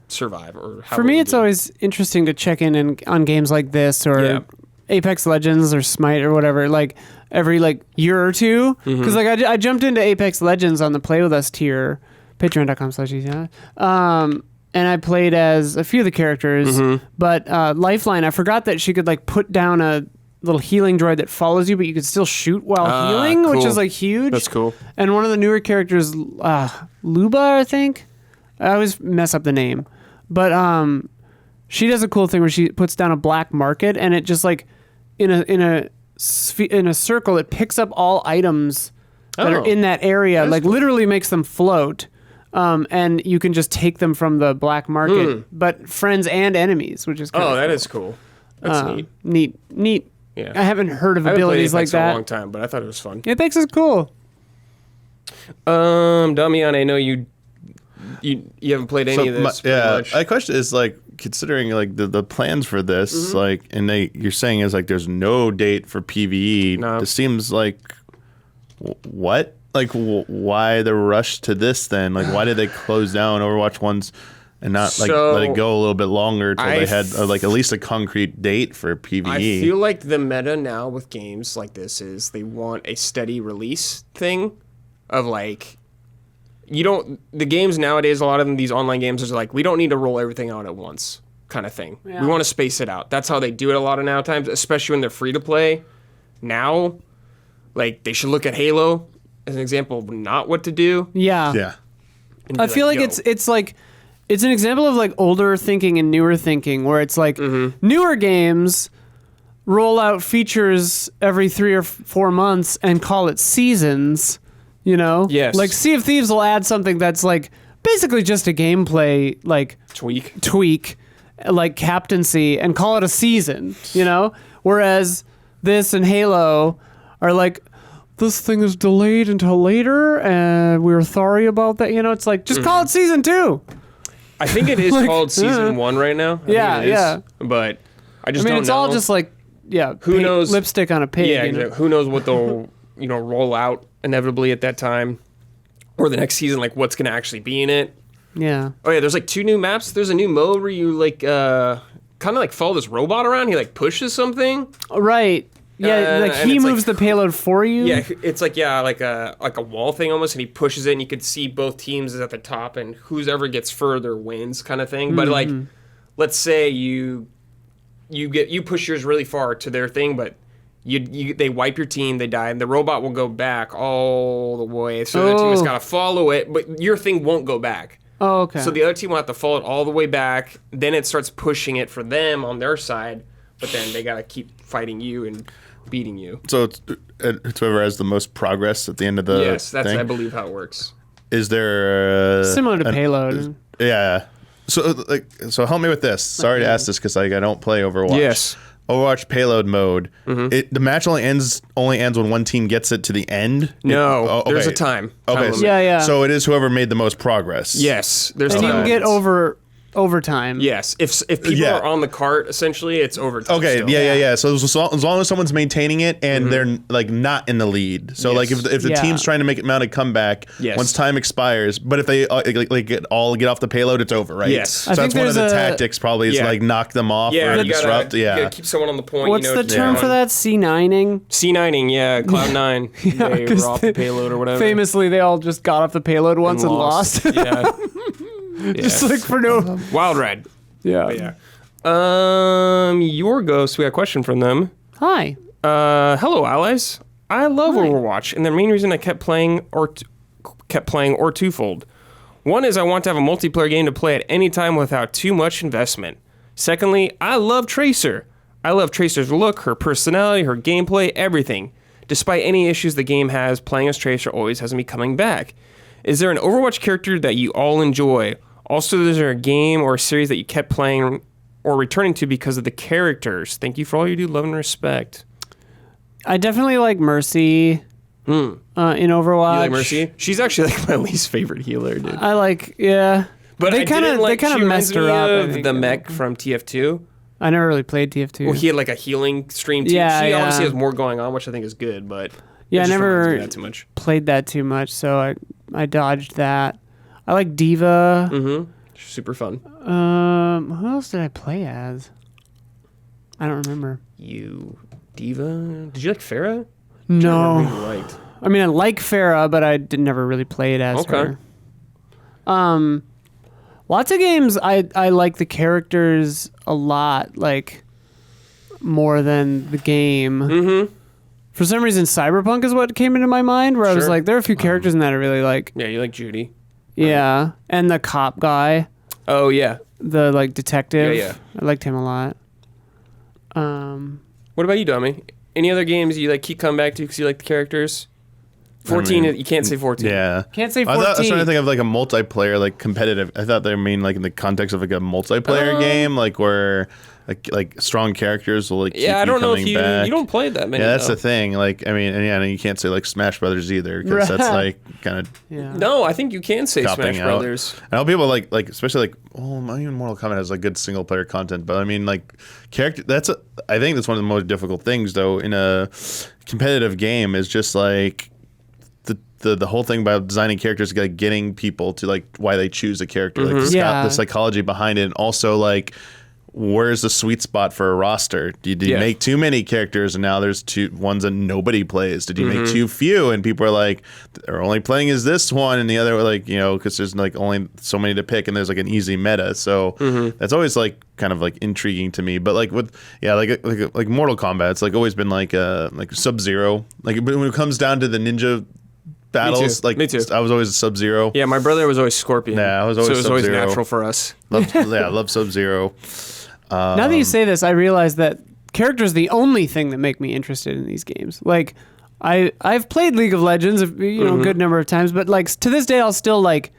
survive or how For it me, will it's do. always interesting to check in on games like this or Yeah. Apex Legends or Smite or whatever, like every like year or two. Mm-hmm. Because like I jumped into Apex Legends on the Play With Us tier, patreon.com/easy. And I played as a few of the characters, Mm-hmm. but Lifeline, I forgot that she could like put down a little healing droid that follows you, but you could still shoot while healing, which cool. is like huge. That's cool. And one of the newer characters, Luba, I think. I always mess up the name, but she does a cool thing where she puts down a black market, and it just like in a circle, it picks up all items that are Oh. in that area, like cool. literally makes them float. And you can just take them from the black market, but friends and enemies, which is Oh, that is cool. That's neat. Neat. Yeah. I haven't heard of I haven't played abilities like Apex in a that. long time, but I thought it was fun. Apex is cool. Damiani, I know you haven't played any of this. pretty much. My question is like considering like the plans for this, Mm-hmm. like, and you're saying is like there's no date for PVE. No. It seems like what? Like why the rush to this then? Like why did they close down Overwatch once and not like So, let it go a little bit longer till I they had like at least a concrete date for PVE? I feel like the meta now with games like this is they want a steady release thing of like the games nowadays, a lot of them, these online games is like, we don't need to roll everything out at once kind of thing. Yeah. We want to space it out. That's how they do it a lot of now times, especially when they're free to play. Now, like they should look at Halo as an example of not what to do. Yeah. yeah. And I be feel like "Yo." it's like it's an example of like older thinking and newer thinking, where it's like newer games roll out features every 3 or 4 months and call it seasons. You know, Yes. Like Sea of Thieves will add something that's like basically just a gameplay like tweak. tweak, like captaincy and call it a season, you know? Whereas this and Halo are like, this thing is delayed until later and we're sorry about that. You know, it's like, just call it season 2. I think it is called season 1 right now. I think it is, but I just don't know. It's all just like, who knows? Lipstick on a pig. Yeah, you know? exactly. Who knows what they'll, roll out inevitably at that time. Or the next season, like what's going to actually be in it. Yeah. Oh yeah, there's like 2 new maps. There's a new mode where you like kind of like follow this robot around. He like pushes something. Right. Yeah, like he moves the payload for you. Yeah, it's like like a wall thing almost, and he pushes it, and you could see both teams is at the top, and whoever gets further wins, kind of thing. But like, let's say you push yours really far to their thing, but they wipe your team, they die, and the robot will go back all the way. So the other team has got to follow it, but your thing won't go back. Oh, okay. So the other team will have to follow it all the way back. Then it starts pushing it for them on their side, but then they got to keep fighting you and beating you. So it's whoever has the most progress at the end of the Yes, that's thing? I believe how it works. Is there similar to Payload? Yeah. So help me with this. Sorry to ask this because I don't play Overwatch. Yes. Overwatch payload mode. The match only ends when one team gets it to the end. No, okay. there's a time. Okay. limit. Yeah. So it is whoever made the most progress. Yes, there's And you time. can get overtime. Yes, if people are on the cart, essentially, it's overtime. Okay, still. yeah. So as long as someone's maintaining it and they're like not in the lead. So like if the team's trying to mount a comeback, once time expires, but if they get off the payload, it's over, right? Yes. So I that's think one of the there's tactics probably is like knock them off Yeah, or you disrupt. gotta, you gotta keep someone on the point. What's the term for that? C9ing? C9ing, yeah, Cloud9. They were 'cause off the payload or whatever. Famously, they all just got off the payload once and lost. Yeah. Just like for no. Wild Ride. Yeah. Your Ghost, we got a question from them. Hi. Hello, allies. I love Overwatch, and the main reason I kept playing or twofold. One is I want to have a multiplayer game to play at any time without too much investment. Secondly, I love Tracer. I love Tracer's look, her personality, her gameplay, everything. Despite any issues the game has, playing as Tracer always has me coming back. Is there an Overwatch character that you all enjoy? Also, is there a game or a series that you kept playing or returning to because of the characters? Thank you for all you do. Love and respect. I definitely like Mercy in Overwatch. You like Mercy? She's actually like my least favorite healer, dude. I like, yeah. But they kind of messed her up. I think. The mech from TF2. I never really played TF2. Well, he had like a healing stream too. Yeah, she yeah. obviously has more going on, which I think is good, but Yeah, it I just reminds me never of that too much. played that too much, so I dodged that. I like Diva. Mm-hmm. Super fun. Who else did I play as? I don't remember. You Diva? Did you like Pharah? No. I really liked. I mean, I like Pharah, but I never really played as her. Lots of games I like the characters a lot, like more than the game. Mm-hmm. For some reason, Cyberpunk is what came into my mind, where I was Sure. like, there are a few characters in that I really like. Yeah, you like Judy. Yeah, and the cop guy, Oh yeah. the like detective. Yeah. I liked him a lot. What about you, Dummy? Any other games you like keep coming back to because you like the characters? 14, you can't say 14. Yeah. Can't say I was 14. trying to think of like a multiplayer, like competitive. I thought they mean like in the context of like a multiplayer game, like where like strong characters will like keep Yeah, I don't know if coming back. you don't play that many. Yeah, that's though. the thing. Like, I mean, and you can't say like Smash Brothers either because that's like kind of Yeah. No, I think you can say copping Smash out. Brothers. I know people like especially like even Mortal Kombat has like good single player content, but I mean like character. I think that's one of the most difficult things though in a competitive game is just like the whole thing about designing characters, like getting people to like why they choose a character, like the psychology behind it, and also like where's the sweet spot for a roster? Did you make too many characters and now there's ones that nobody plays? Did you make too few and people are like they're only playing as this one and the other like because there's like only so many to pick and there's like an easy meta, so that's always like kind of like intriguing to me. But like with like Mortal Kombat, it's like always been like Sub-Zero, like when it comes down to the ninja battles, Me too. I was always Sub-Zero. Yeah, my brother was always Scorpion. Yeah, I was always so it was always Sub-Zero. natural for us. Love Sub-Zero. Now that you say this, I realize that characters are the only thing that make me interested in these games. Like, I've played League of Legends a good number of times, but like to this day, I'll still like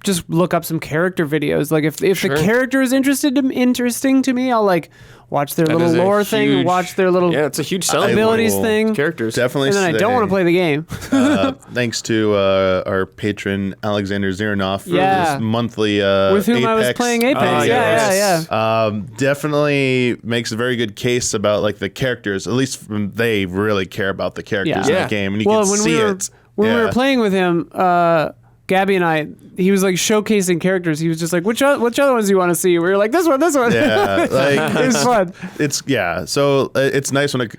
just look up some character videos. Like if the character is interesting to me, I'll like watch their little lore thing and watch their little it's a huge selling abilities thing. Characters. Definitely. And then I don't want to play the game. Thanks to our patron Alexander Ziranov for this monthly with whom Apex. I was playing Apex. Definitely makes a very good case about like the characters. At least they really care about the characters in the game, and you can see it. When we were playing with him, Gabby and I, he was like showcasing characters. He was just like, which other ones do you want to see? We were like, this one. Yeah, like it was fun. So it's nice when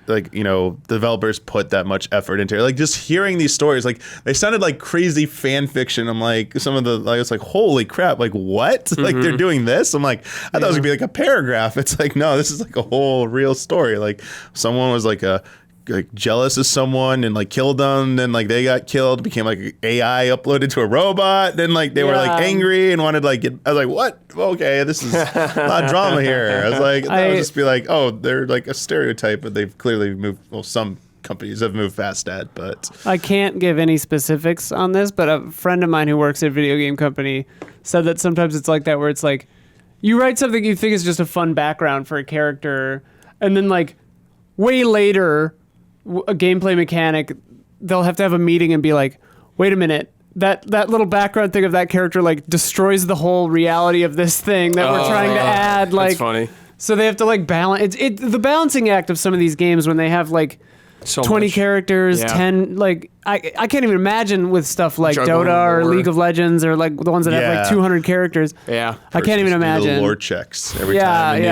developers put that much effort into it. Like just hearing these stories, like they sounded like crazy fan fiction. I'm like, some of the it's like, holy crap, like what? Mm-hmm. Like they're doing this? I'm like, I thought it was gonna be like a paragraph. It's like, no, this is like a whole real story. Like someone was like jealous of someone and like killed them, then like they got killed, became like AI uploaded to a robot, then like they were like angry and wanted like I was like, what? Okay, this is a lot of drama here. I was like, I would just be like, oh, they're like a stereotype, but they've clearly moved. Well, some companies have moved fast at, but I can't give any specifics on this, but a friend of mine who works at a video game company said that sometimes it's like that, where it's like you write something you think is just a fun background for a character, and then like way later, a gameplay mechanic, they'll have to have a meeting and be like, wait a minute, that little background thing of that character like destroys the whole reality of this thing that we're trying to add. Like, that's funny. So they have to like balance the balancing act of some of these games when they have like so 20 much. Characters, 10, like I can't even imagine with stuff like Juggling Dota or lore. League of Legends or like the ones that have like 200 characters. Yeah. I can't even imagine. The lore checks every time.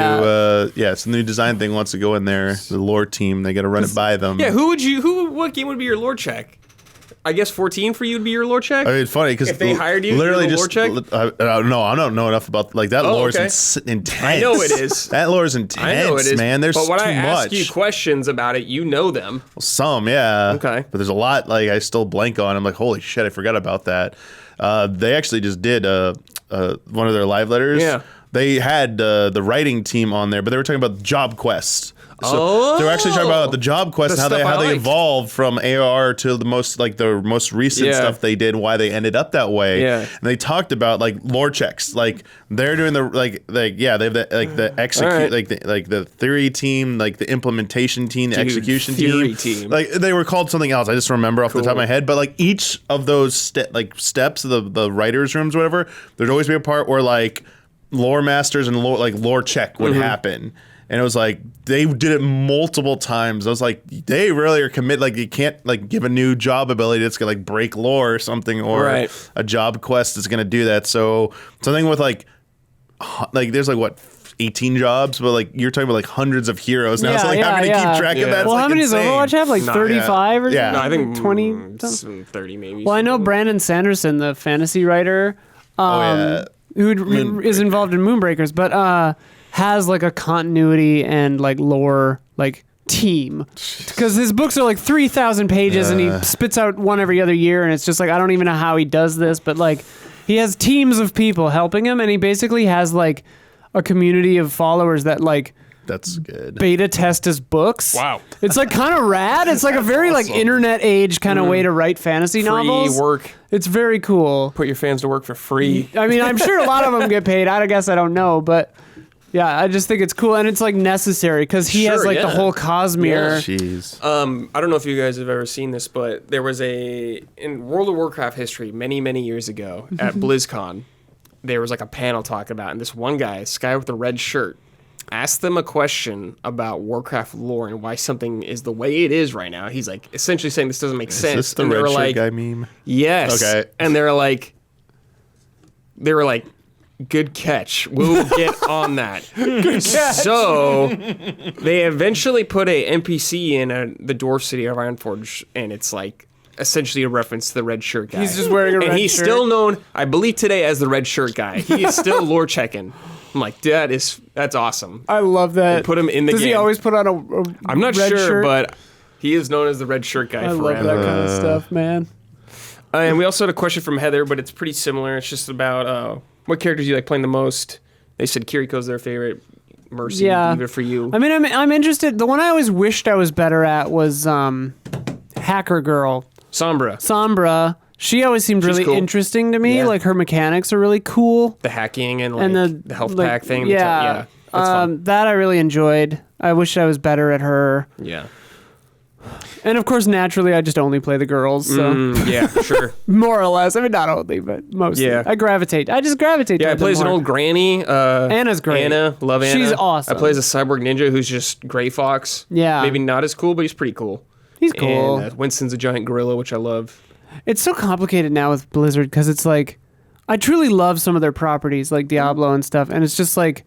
It's a new design thing wants to go in there. The lore team, they got to run it by them. Yeah, what game would be your lore check? I guess 14 for you would be your lore check? I mean, it's funny because if they hired you, literally lore check? I don't know enough about like that. Lore is intense. I know it is. That lore is intense. I know it is, man. There's but when too I ask much. you questions about it, you know them. Well, some, yeah. Okay. But there's a lot like I still blank on. I'm like, holy shit, I forgot about that. They actually just did one of their live letters. Yeah. They had the writing team on there, but they were talking about job quests. So they were actually talking about the job quests and how they evolved from AR to the most recent stuff they did, why they ended up that way. Yeah. And they talked about like lore checks, like they're doing the they have the execute like the theory team, like the implementation team, the execution team. Like they were called something else. I just remember off the top of my head, but like each of those steps of the writers' rooms, whatever, there'd always be a part where like lore masters and lore check would happen. And it was like they did it multiple times. I was like, they really are committed. Like you can't like give a new job ability that's gonna like break lore or something, or a job quest is gonna do that. So something with like there's like what 18 jobs, but like you're talking about like hundreds of heroes now. So like having to keep track of that. Well, how many does Overwatch have? Like 35 or something? No, I think 20, 30 maybe. Well, I know Brandon Sanderson, the fantasy writer, who is involved in Moonbreakers, but has like a continuity and like lore like team, because his books are like 3,000 pages and he spits out one every other year, and it's just like I don't even know how he does this, but like he has teams of people helping him, and he basically has like a community of followers that like that's good beta test his books. Wow. It's like kind of rad. It's like a very like internet age kind of way to write fantasy novels. Free work. It's very cool. Put your fans to work for free. I mean, I'm sure a lot of them get paid. I guess I don't know, but yeah, I just think it's cool, and it's like necessary because he has like the whole Cosmere. Jeez. I don't know if you guys have ever seen this, but there was in World of Warcraft history many years ago at BlizzCon, there was like a panel talking about, and this one guy, this guy with the red shirt, asked them a question about Warcraft lore and why something is the way it is right now. He's like essentially saying this doesn't make sense. Is this the red shirt guy meme? Yes. Okay. And they were like, good catch. We'll get on that. Good catch. So they eventually put a NPC in the dwarf city of Ironforge, and it's like essentially a reference to the red shirt guy. He's just wearing a red shirt. And he's still known, I believe today, as the red shirt guy. He is still lore checking. I'm like, that's awesome. I love that. They put him in the game. Does he always put on a I'm not red sure, shirt? But he is known as the red shirt guy I forever. love that kind of stuff, man. And we also had a question from Heather, but it's pretty similar. It's just about what characters you like playing the most. They said Kiriko's their favorite. Mercy, even for you. I mean, I'm interested. The one I always wished I was better at was Hacker Girl. Sombra. She always seemed really cool. interesting to me. Yeah. Like her mechanics are really cool. The hacking and And the health like, pack thing. Yeah. That's fun. That I really enjoyed. I wish I was better at her. Yeah. And of course, naturally, I just only play the girls. So Yeah, sure. more or less. I mean, not only, but mostly. Yeah. I just gravitate Yeah, I toward play them as an more. old granny. Anna's great. Anna, love Anna. She's awesome. I play as a cyborg ninja who's just Gray Fox. Yeah. Maybe not as cool, but he's pretty cool. He's cool. And Winston's a giant gorilla, which I love. It's so complicated now with Blizzard because it's like, I truly love some of their properties like Diablo and stuff, and it's just like,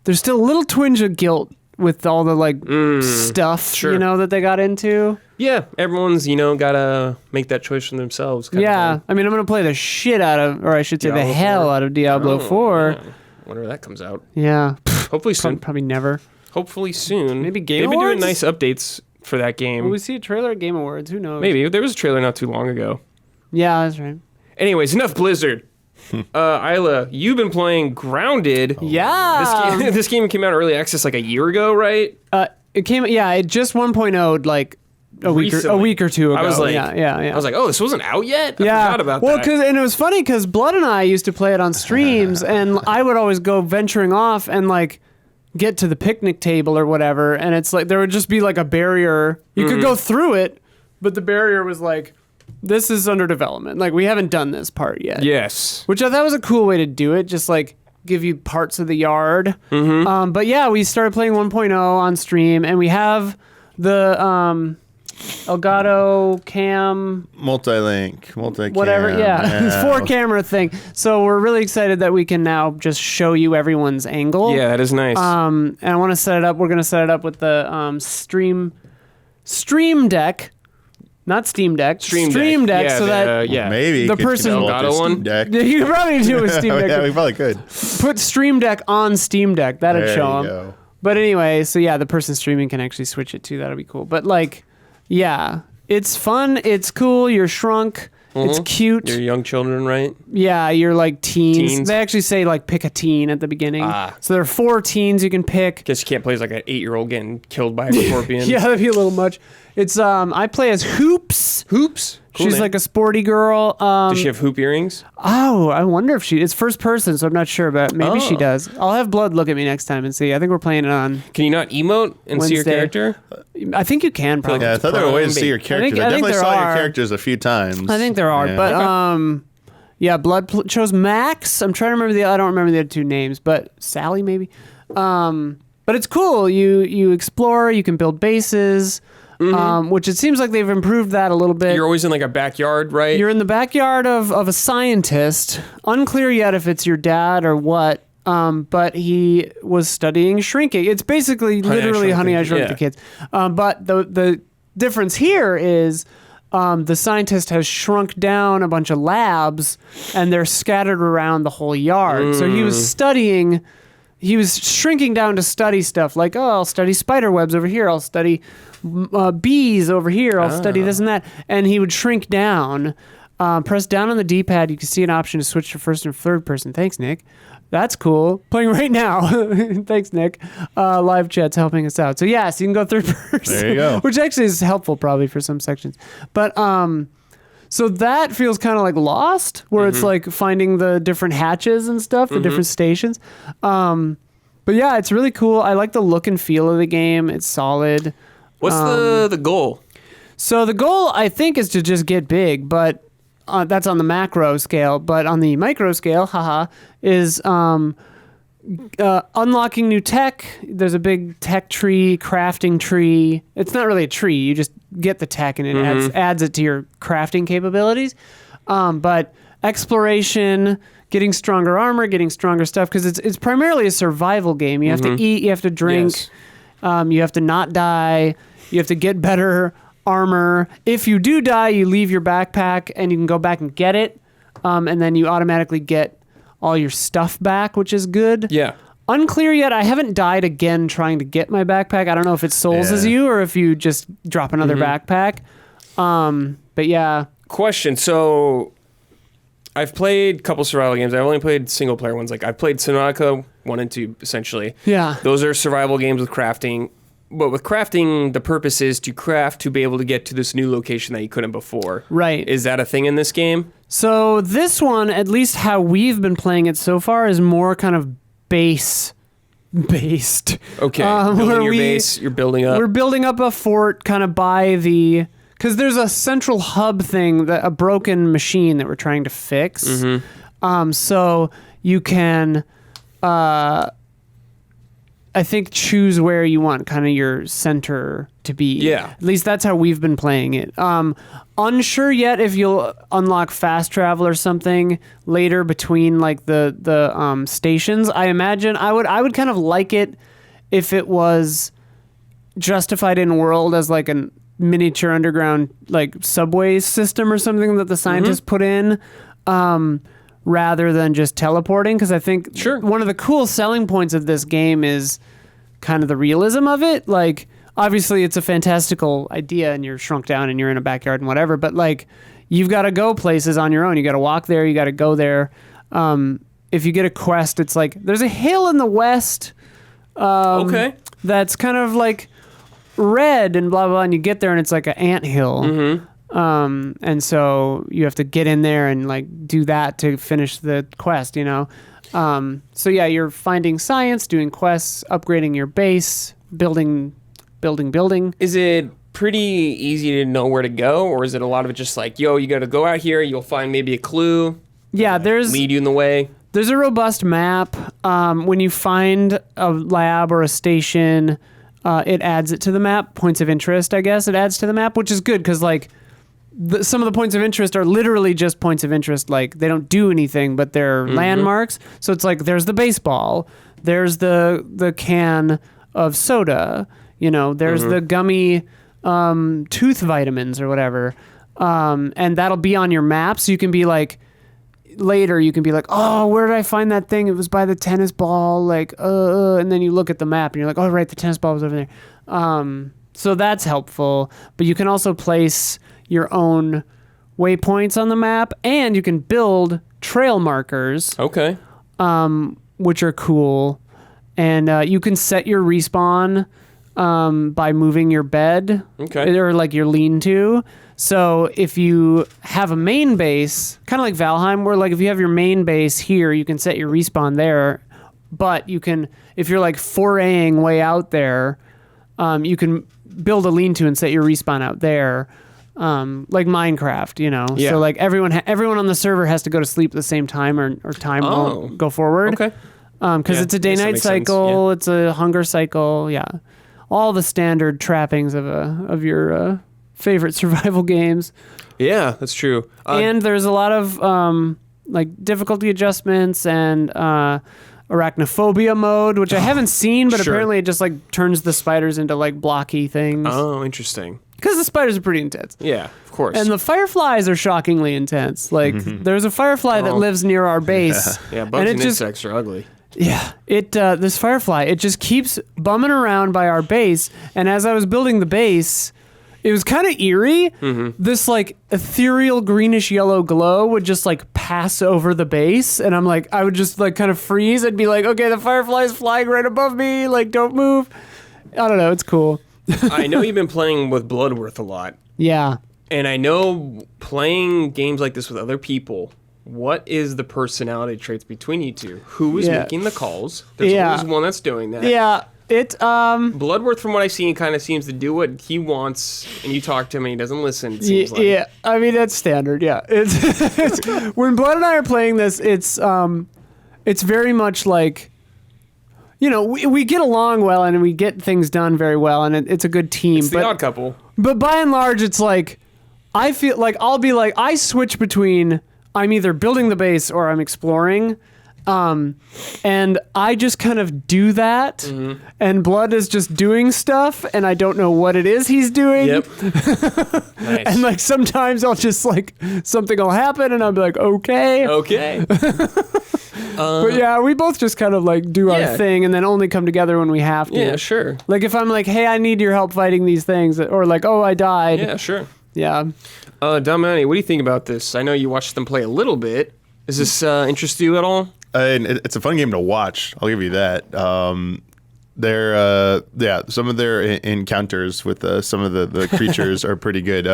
there's still a little twinge of guilt with all the like stuff, sure. you know, that they got into. Yeah, everyone's, gotta make that choice for themselves. kind of Yeah, thing. I mean, I'm gonna play the shit out of, or I should say, the Diablo hell 4. out of Diablo 4. Yeah. Whenever that comes out. Yeah, Hopefully soon. probably never. Hopefully soon. Maybe Game They've been doing Awards? nice updates for that game. Will we see a trailer at Game Awards? Who knows? Maybe. There was a trailer not too long ago. Yeah, that's right. Anyways, enough Blizzard. Isla, you've been playing Grounded. Yeah. This game came out early access like a year ago, right? It came. Yeah, it just 1.0'd like a Recently. week or two ago. I was like, yeah. I was like, oh, this wasn't out yet? I Yeah, forgot about well, that. and it was funny because Blood and I used to play it on streams, and I would always go venturing off and like get to the picnic table or whatever, and it's like there would just be like a barrier. You could go through it, but the barrier was like, this is under development. Like we haven't done this part yet. Yes. Which I thought was a cool way to do it, just like give you parts of the yard. But yeah, we started playing 1.0 on stream, and we have the Elgato cam Multi-link, whatever, yeah. 4-camera thing. So we're really excited that we can now just show you everyone's angle. Yeah, that is nice. And I want to set it up. We're going to set it up with the Stream Deck, not Steam Deck. Stream Deck. Yeah, so that yeah. Maybe The could person- develop Elgato a Steam one? Deck. you could probably do it with Steam Deck. Yeah, we probably could. Put Stream Deck on Steam Deck. That'd There show you them. go. But anyway, so yeah, the person streaming can actually switch it too. That'll be cool. But like, yeah, it's fun. It's cool. You're shrunk. It's cute. You're young children, right? Yeah, you're like teens. Teens. They actually say like pick a teen at the beginning. Ah. So there are 4 teens you can pick. Guess you can't play as like an 8-year-old getting killed by a scorpion. Yeah, that'd be a little much. It's I play as Hoops. Hoops. Cool She's name. like a sporty girl. Does she have hoop earrings? Oh, I wonder if it's first person, so I'm not sure, but maybe she Oh. does. I'll have Blood look at me next time and see. I think we're playing it on. Can you not emote and see your Wednesday. character? I think you can probably. Yeah, I thought there were ways to see your I characters. think I definitely there saw are. your characters a few times. I think there are, Yeah. but yeah, Blood chose Max. I'm trying to remember I don't remember the other 2 names, but Sally maybe. But it's cool. You explore. You can build bases, which it seems like they've improved that a little bit. You're always in like a backyard, right? You're in the backyard of a scientist. Unclear yet if it's your dad or what. But he was studying shrinking. It's basically literally Honey, I Shrunk the Kids. But the difference here is the scientist has shrunk down a bunch of labs, and they're scattered around the whole yard. So he was studying. He was shrinking down to study stuff like, oh, I'll study spider webs over here. I'll study bees over here. I'll study this and that. And he would shrink down. Press down on the D-pad. You can see an option to switch to first and third person. Thanks, Nick. That's cool. Playing right now. Thanks, Nick. Live chat's helping us out. So yeah, so you can go third person. There you go. Which actually is helpful probably for some sections. But so that feels kind of like Lost, where it's like finding the different hatches and stuff, the different stations. But yeah, it's really cool. I like the look and feel of the game. It's solid. What's the goal? So the goal, I think, is to just get big, but that's on the macro scale. But on the micro scale, is unlocking new tech. There's a big tech tree, crafting tree. It's not really a tree. You just get the tech and it adds it to your crafting capabilities. But exploration, getting stronger armor, getting stronger stuff, because it's primarily a survival game. You have to eat, you have to drink, Yes. you have to not die, you have to get better armor. If you do die, you leave your backpack and you can go back and get it, and then you automatically get all your stuff back, which is good. Yeah. Unclear yet. I haven't died again trying to get my backpack. I don't know if it souls as you or if you just drop another backpack. But yeah. Question. So I've played a couple survival games. I've only played single player ones. Like I've played Subnautica 1 and 2 essentially. Yeah. Those are survival games with crafting. But with crafting, the purpose is to craft to be able to get to this new location that you couldn't before. Right. Is that a thing in this game? So this one, at least how we've been playing it so far, is more kind of based. Okay. Where Building your base, you're building up. We're building up a fort kind of by the... Because there's a central hub thing, a broken machine that we're trying to fix. So you can... I think choose where you want kind of your center to be. Yeah. At least that's how we've been playing it. Unsure yet if you'll unlock fast travel or something later between like the stations. I imagine I would kind of like it if it was justified in world as like a miniature underground like subway system or something that the scientists put in. Rather than just teleporting, because I think one of the cool selling points of this game is kind of the realism of it. Like, obviously, it's a fantastical idea, and you're shrunk down, and you're in a backyard and whatever. But like, you've got to go places on your own. You got to walk there. You got to go there. If you get a quest, it's like there's a hill in the west. That's kind of like red and blah blah. And you get there, and it's like an anthill. And so you have to get in there and like do that to finish the quest, you know? So yeah, you're finding science, doing quests, upgrading your base, building. Is it pretty easy to know where to go, or is it a lot of it just like, yo, you got to go out here, you'll find maybe a clue? Yeah, lead you in the way. There's a robust map. When you find a lab or a station, it adds it to the map. Points of interest, I guess, it adds to the map, which is good because like, some of the points of interest are literally just points of interest. Like they don't do anything, but they're landmarks. So it's like there's the baseball, there's the can of soda, you know, there's the gummy tooth vitamins or whatever, and that'll be on your map. So you can be like, later you can be like, oh, where did I find that thing? It was by the tennis ball. Like, and then you look at the map and you're like, oh, right, the tennis ball was over there. So that's helpful. But you can also place your own waypoints on the map, and you can build trail markers. Okay. Which are cool. And you can set your respawn by moving your bed. Okay. Or like your lean-to. So if you have a main base, kind of like Valheim, where like if you have your main base here, you can set your respawn there. But you can, if you're like foraying way out there, you can build a lean-to and set your respawn out there. Like Minecraft, you know. Yeah. So like everyone on the server has to go to sleep at the same time, or time won't go forward. Okay. Because it's a day-night cycle, it's a hunger cycle, yeah. All the standard trappings of your favorite survival games. Yeah, that's true. And there's a lot of like difficulty adjustments and arachnophobia mode, which I haven't seen, but apparently it just like turns the spiders into like blocky things. Oh, interesting. Because the spiders are pretty intense. Yeah, of course. And the fireflies are shockingly intense. Like, there's a firefly that lives near our base. Yeah, bugs and insects are ugly. Yeah. This firefly, it just keeps bumming around by our base. And as I was building the base, it was kind of eerie. This, like, ethereal greenish yellow glow would just, like, pass over the base. And I'm like, I would just, like, kind of freeze and be like, okay, the firefly's flying right above me. Like, don't move. I don't know. It's cool. I know you've been playing with Bloodworth a lot. Yeah. And I know playing games like this with other people, what is the personality traits between you two? Who is making the calls? There's always one that's doing that. Yeah. Bloodworth, from what I've seen, kind of seems to do what he wants, and you talk to him and he doesn't listen, it seems like. Yeah. I mean, that's standard, yeah. It's when Blood and I are playing this, it's very much like, you know, we get along well and we get things done very well, and it's a good team. It's the odd couple. But by and large, it's like, I feel like I'll be like, I switch between I'm either building the base or I'm exploring. And I just kind of do that, and Blood is just doing stuff, and I don't know what it is he's doing. Yep. Nice. And like sometimes I'll just like something will happen, and I'll be like, okay. Okay. But yeah, we both just kind of like do our thing, and then only come together when we have to. Yeah, sure. Like if I'm like, hey, I need your help fighting these things, or like, oh, I died. Yeah, sure. Yeah. Damiani, what do you think about this? I know you watched them play a little bit. Does this interest you at all? And it's a fun game to watch. I'll give you that. some of their encounters with some of the creatures are pretty good,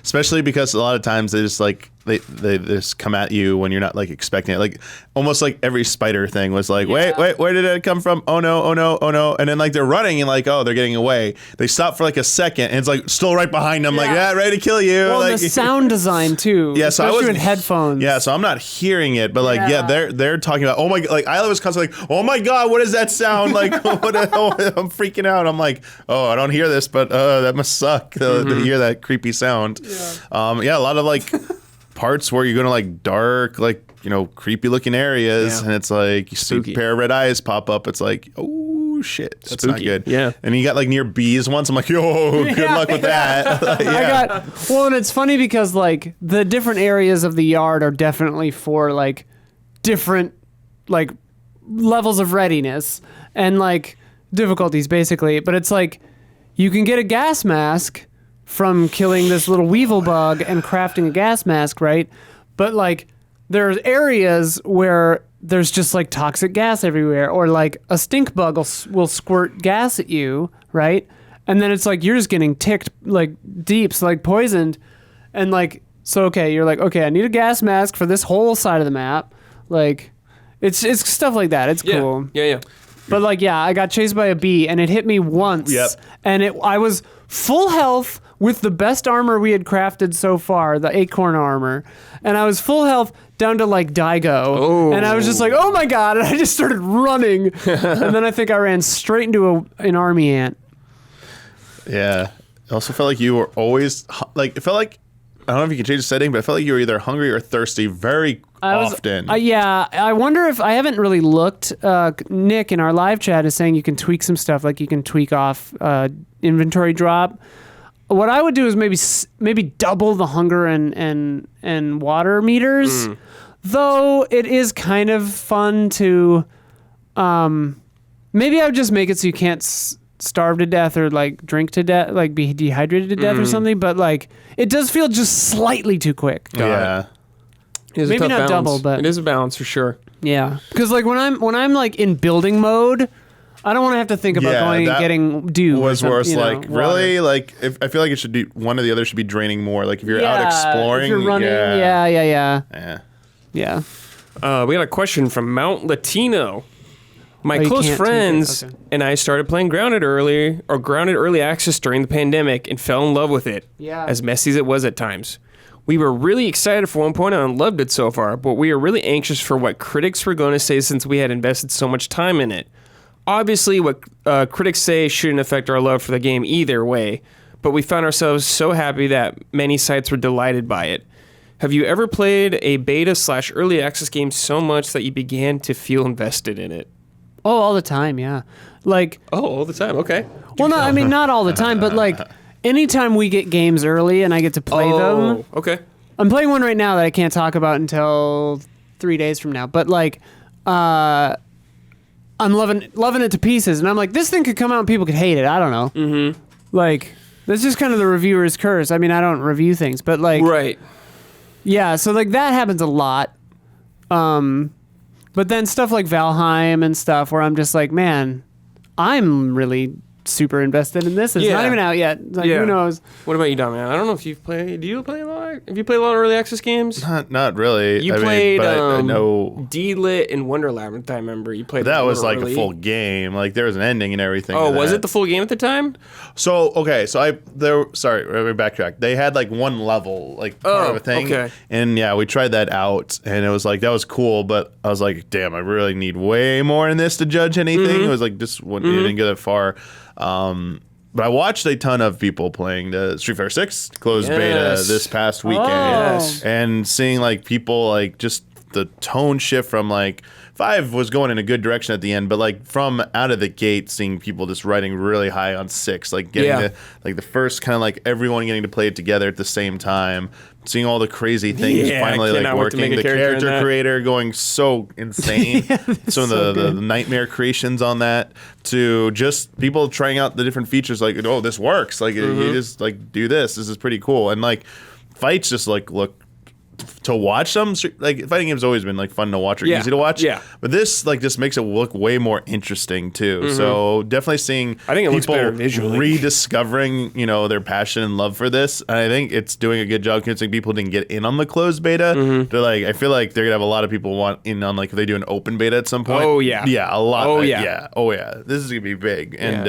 especially because a lot of times they just like they just come at you when you're not like expecting it. Like almost like every spider thing was like, wait, where did it come from? Oh no, and then like they're running and like, oh, they're getting away. They stop for like a second and it's like still right behind them, like ready to kill you. Well, like the sound design too. Yeah, so I was with headphones. Yeah, so I'm not hearing it, but like they're talking about, oh my, like Isla was constantly like, oh my god, what does that sound like? I'm freaking out. I'm like, oh, I don't hear this, but that must suck to hear that creepy sound. Yeah, a lot of like parts where you're going to like dark, like, you know, creepy looking areas, and it's like you see a pair of red eyes pop up. It's like, oh shit, that's not good. Yeah, and you got like near bees once. I'm like, yo, good luck with that. And it's funny because like the different areas of the yard are definitely for like different like levels of readiness and like difficulties basically, but it's like you can get a gas mask from killing this little weevil bug and crafting a gas mask, right? But like there's areas where there's just like toxic gas everywhere, or like a stink bug will squirt gas at you, right? And then it's like you're just getting ticked like deeps, like poisoned, and like so you're like, okay, I need a gas mask for this whole side of the map. Like it's stuff like that. It's cool. Yeah. But like, I got chased by a bee and it hit me once. And I was full health with the best armor we had crafted so far, the acorn armor. And I was full health down to like Daigo. Oh. And I was just like, oh my god. And I just started running. And then I think I ran straight into an army ant. Yeah. I also felt like you were always like, it felt like, I don't know if you can change the setting, but I felt like you were either hungry or thirsty very often. I wonder if, I haven't really looked. Nick in our live chat is saying you can tweak some stuff, like you can tweak off inventory drop. What I would do is maybe double the hunger and water meters, though it is kind of fun to, maybe I would just make it so you can't starve to death or like drink to death, like be dehydrated to death or something, but like it does feel just slightly too quick. Maybe not balance. Double, but it is a balance for sure. Yeah, because like when I'm like in building mode, I don't want to have to think about going and getting dew. Was worse, like really, like if I feel like it should be one or the other should be draining more. Like if you're out exploring, if you're running, yeah. We got a question from Mount Latino. My close friends and I started playing Grounded Early Access during the pandemic and fell in love with it. Yeah. As messy as it was at times. We were really excited for 1.0 and loved it so far, but we are really anxious for what critics were going to say since we had invested so much time in it. Obviously, what critics say shouldn't affect our love for the game either way, but we found ourselves so happy that many sites were delighted by it. Have you ever played a beta/early access game so much that you began to feel invested in it? Oh, all the time, yeah. Like all the time, okay. Well, no, I mean not all the time, but like anytime we get games early and I get to play them. Okay. I'm playing one right now that I can't talk about until 3 days from now, but like I'm loving it to pieces, and I'm like, this thing could come out and people could hate it. I don't know. Mm-hmm. Like that's just kind of the reviewer's curse. I mean, I don't review things, but like right. Yeah, so like that happens a lot. But then stuff like Valheim and stuff where I'm just like, man, I'm really super invested in this. It's not even out yet. Like, who knows? What about you, Damiani? I don't know if you've played. Do you play a lot? Have you played a lot of early access games? Not really. You played I know D-Lit and Wonder Labyrinth. I remember you played. That was like early. a full game. Like there was an ending and everything. Oh, was it the full game at the time? So let me backtrack. They had like one level, like part of a thing. Okay. And yeah, we tried that out, and it was like that was cool. But I was like, damn, I really need way more in this to judge anything. It was like just it didn't go that far. But I watched a ton of people playing the Street Fighter 6 closed beta this past weekend, and seeing like people like just the tone shift from like 5 was going in a good direction at the end, but like from out of the gate, seeing people just riding really high on 6, like getting the first kind of like everyone getting to play it together at the same time, seeing all the crazy things finally like working, the character creator going so insane, some of the nightmare creations on that, to just people trying out the different features, like, oh, this works, like you just like do this is pretty cool, and like fights just like look to watch them. Like fighting games always been like fun to watch or easy to watch. Yeah. But this like just makes it look way more interesting too. So definitely seeing I think it looks people better visually. rediscovering their passion and love for this. And I think it's doing a good job convincing people who didn't get in on the closed beta. They're like, I feel like they're gonna have a lot of people want in on like if they do an open beta at some point. Oh, yeah. Yeah, a lot. Oh, yeah. Oh yeah. This is gonna be big. And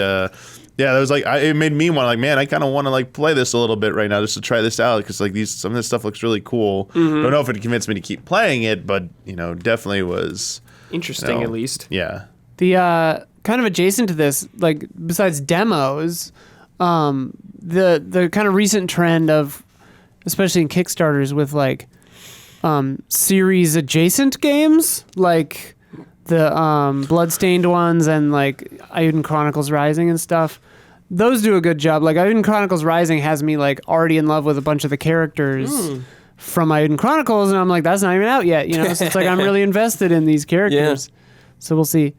yeah, that was like it made me want to like, man, I kind of want to like play this a little bit right now just to try this out because like some of this stuff looks really cool. Don't know if it convinced me to keep playing it, but definitely was Interesting, at least. Yeah. The kind of adjacent to this, like besides demos, the kind of recent trend of, especially in Kickstarters, with like series adjacent games, like the Bloodstained ones and like Eiyuden Chronicles Rising and stuff. Those do a good job. Like Eiyuden Chronicles Rising has me like already in love with a bunch of the characters from Eiyuden Chronicles, and I'm like, that's not even out yet, So it's like I'm really invested in these characters. So we'll see.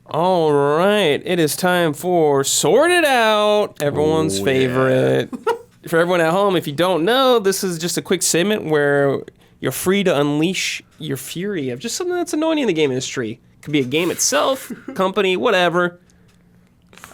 All right, it is time for Sort It Out, everyone's favorite. For everyone at home, if you don't know, this is just a quick segment where you're free to unleash your fury of just something that's annoying in the game industry. Could be a game itself, company, whatever.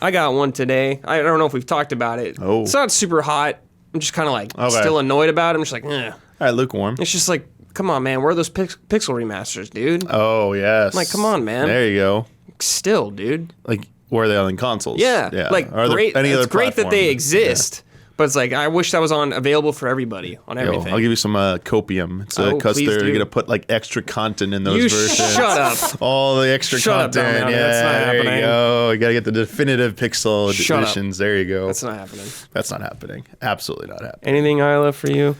I got one today. I don't know if we've talked about it. Oh. It's not super hot. I'm just kind of like still annoyed about it. I'm just like, eh. All right, lukewarm. It's just like, come on, man. Where are those pixel remasters, dude? Oh yes. I'm like, come on, man. There you go. Still, dude. Like, where are they on consoles? Yeah. Like, Are there great. any other It's great that they platforms? exist. But it's like, I wish that was available for everybody on Yo, everything. I'll give you some copium. It's Oh, because please they're do. gonna put like extra content in those You versions. shut up. All the extra Shut up, content. Damiani. Yeah, That's not there happening. you go. You gotta get the definitive pixel Shut up. editions. There you go. That's not happening. That's not happening. Absolutely not happening. Anything, Isla, for you?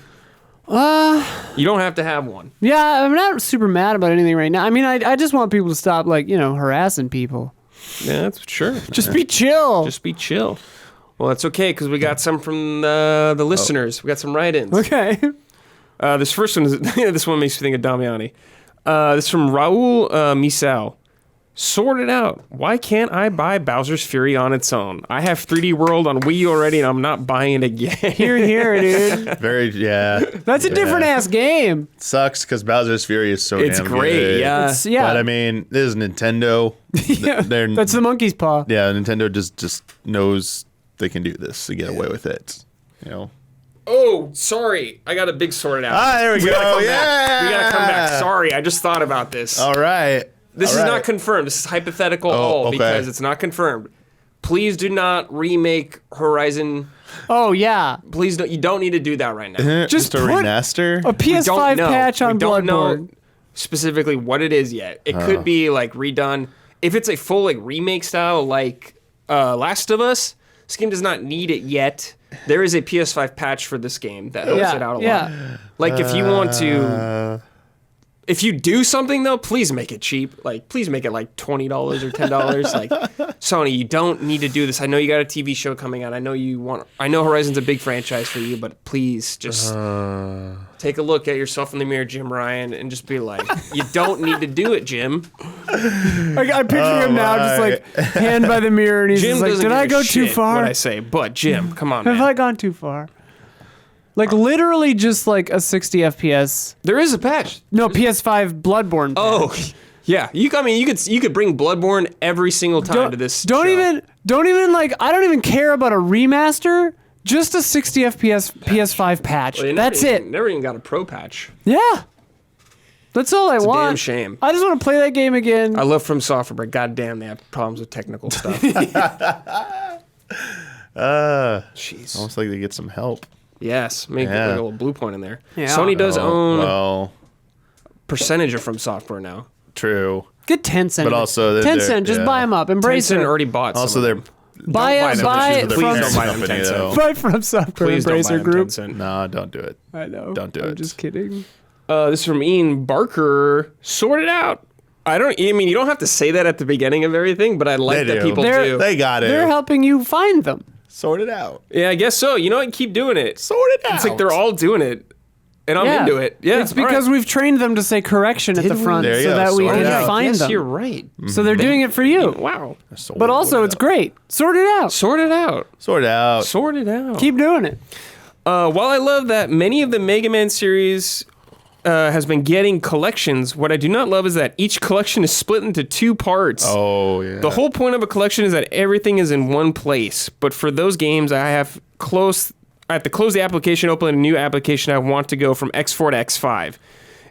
You don't have to have one. Yeah, I'm not super mad about anything right now. I mean, I just want people to stop like harassing people. Yeah, that's sure. Just be chill. Just be chill. Well, that's okay because we got some from the listeners. We got some write-ins. Okay. This first one is this one makes me think of Damiani. This is from Raul Misal. Sort it out. Why can't I buy Bowser's Fury on its own? I have 3D World on Wii U already, and I'm not buying it again. Here, dude. Very That's a different ass game. Sucks because Bowser's Fury is so It's damn great, good. yeah. But I mean, this is Nintendo. Yeah, They're that's the monkey's paw. yeah. Nintendo just knows they can do this to get away with it. Oh, sorry. I got a big sorted out. There we go. We Yeah. gotta come back. Sorry, I just thought about this. All right. This All is right. not confirmed. This is hypothetical okay. because it's not confirmed. Please do not remake Horizon. Oh yeah. Please don't. You don't need to do that right now. Just a put remaster. A PS5 patch on we don't know Bloodborne. specifically what it is yet. It could be like redone. If it's a full like remake style like Last of Us, this game does not need it yet. There is a PS5 patch for this game that helps it out a lot. Yeah. Like if you want to, if you do something though, please make it cheap. Like please make it like $20 or $10. Like Sony, you don't need to do this. I know you got a TV show coming out. I know you want. I know Horizon's a big franchise for you, but please just take a look at yourself in the mirror, Jim Ryan, and just be like, you don't need to do it, Jim. I picture him now, just like hand by the mirror, and he's Jim just like, doesn't "Did give I a go too shit far? What I say, but Jim, come on, Have man. I gone too far?" Like literally, just like a 60 FPS. There is a patch. No, PS5 Bloodborne. Patch. Oh, yeah. You could bring Bloodborne every single time to this. Don't show. even like. I don't even care about a remaster. Just a 60 FPS PS5 patch. Well, That's it. Never even got a pro patch. Yeah. That's all I It's a want. damn shame. I just want to play that game again. I love From Software, but goddamn, they have problems with technical stuff. Jeez. Almost like they get some help. Yes, make Yeah. a little blue point in there. Yeah. Sony does own Well, percentage of From Software now. true. Get Tencent. But also, Tencent, just buy them up. Embrace Tencent it. already bought. Also, some they're of them. Buy Don't it. them. Buy it Please from. don't buy them, company, Tencent. though. Buy from Software Please don't buy Embracer them, Group. Tencent. No, don't do it. I know. Don't do I'm it. just kidding. This is from Ian Barker. Sort it out. I mean, you don't have to say that at the beginning of everything, but I like They that do. people They're- do. They got it. They're helping you find them. Sort it out. Yeah, I guess so. You know what? Keep doing it. Sort it out. It's like they're all doing it, and I'm into it. Yeah, It's because we've trained them to say correction at the front There you so go. that we Sort can it out. find yes, them. you're right. So they're doing it for you. Wow. But also, it's great. Sort it out. Sort it out. Sort it out. Sort it out. Keep doing it. While I love that many of the Mega Man series has been getting collections, what I do not love is that each collection is split into 2 parts. Oh, yeah. The whole point of a collection is that everything is in one place. But for those games, I have to close the application, open a new application. I want to go from X4 to X5.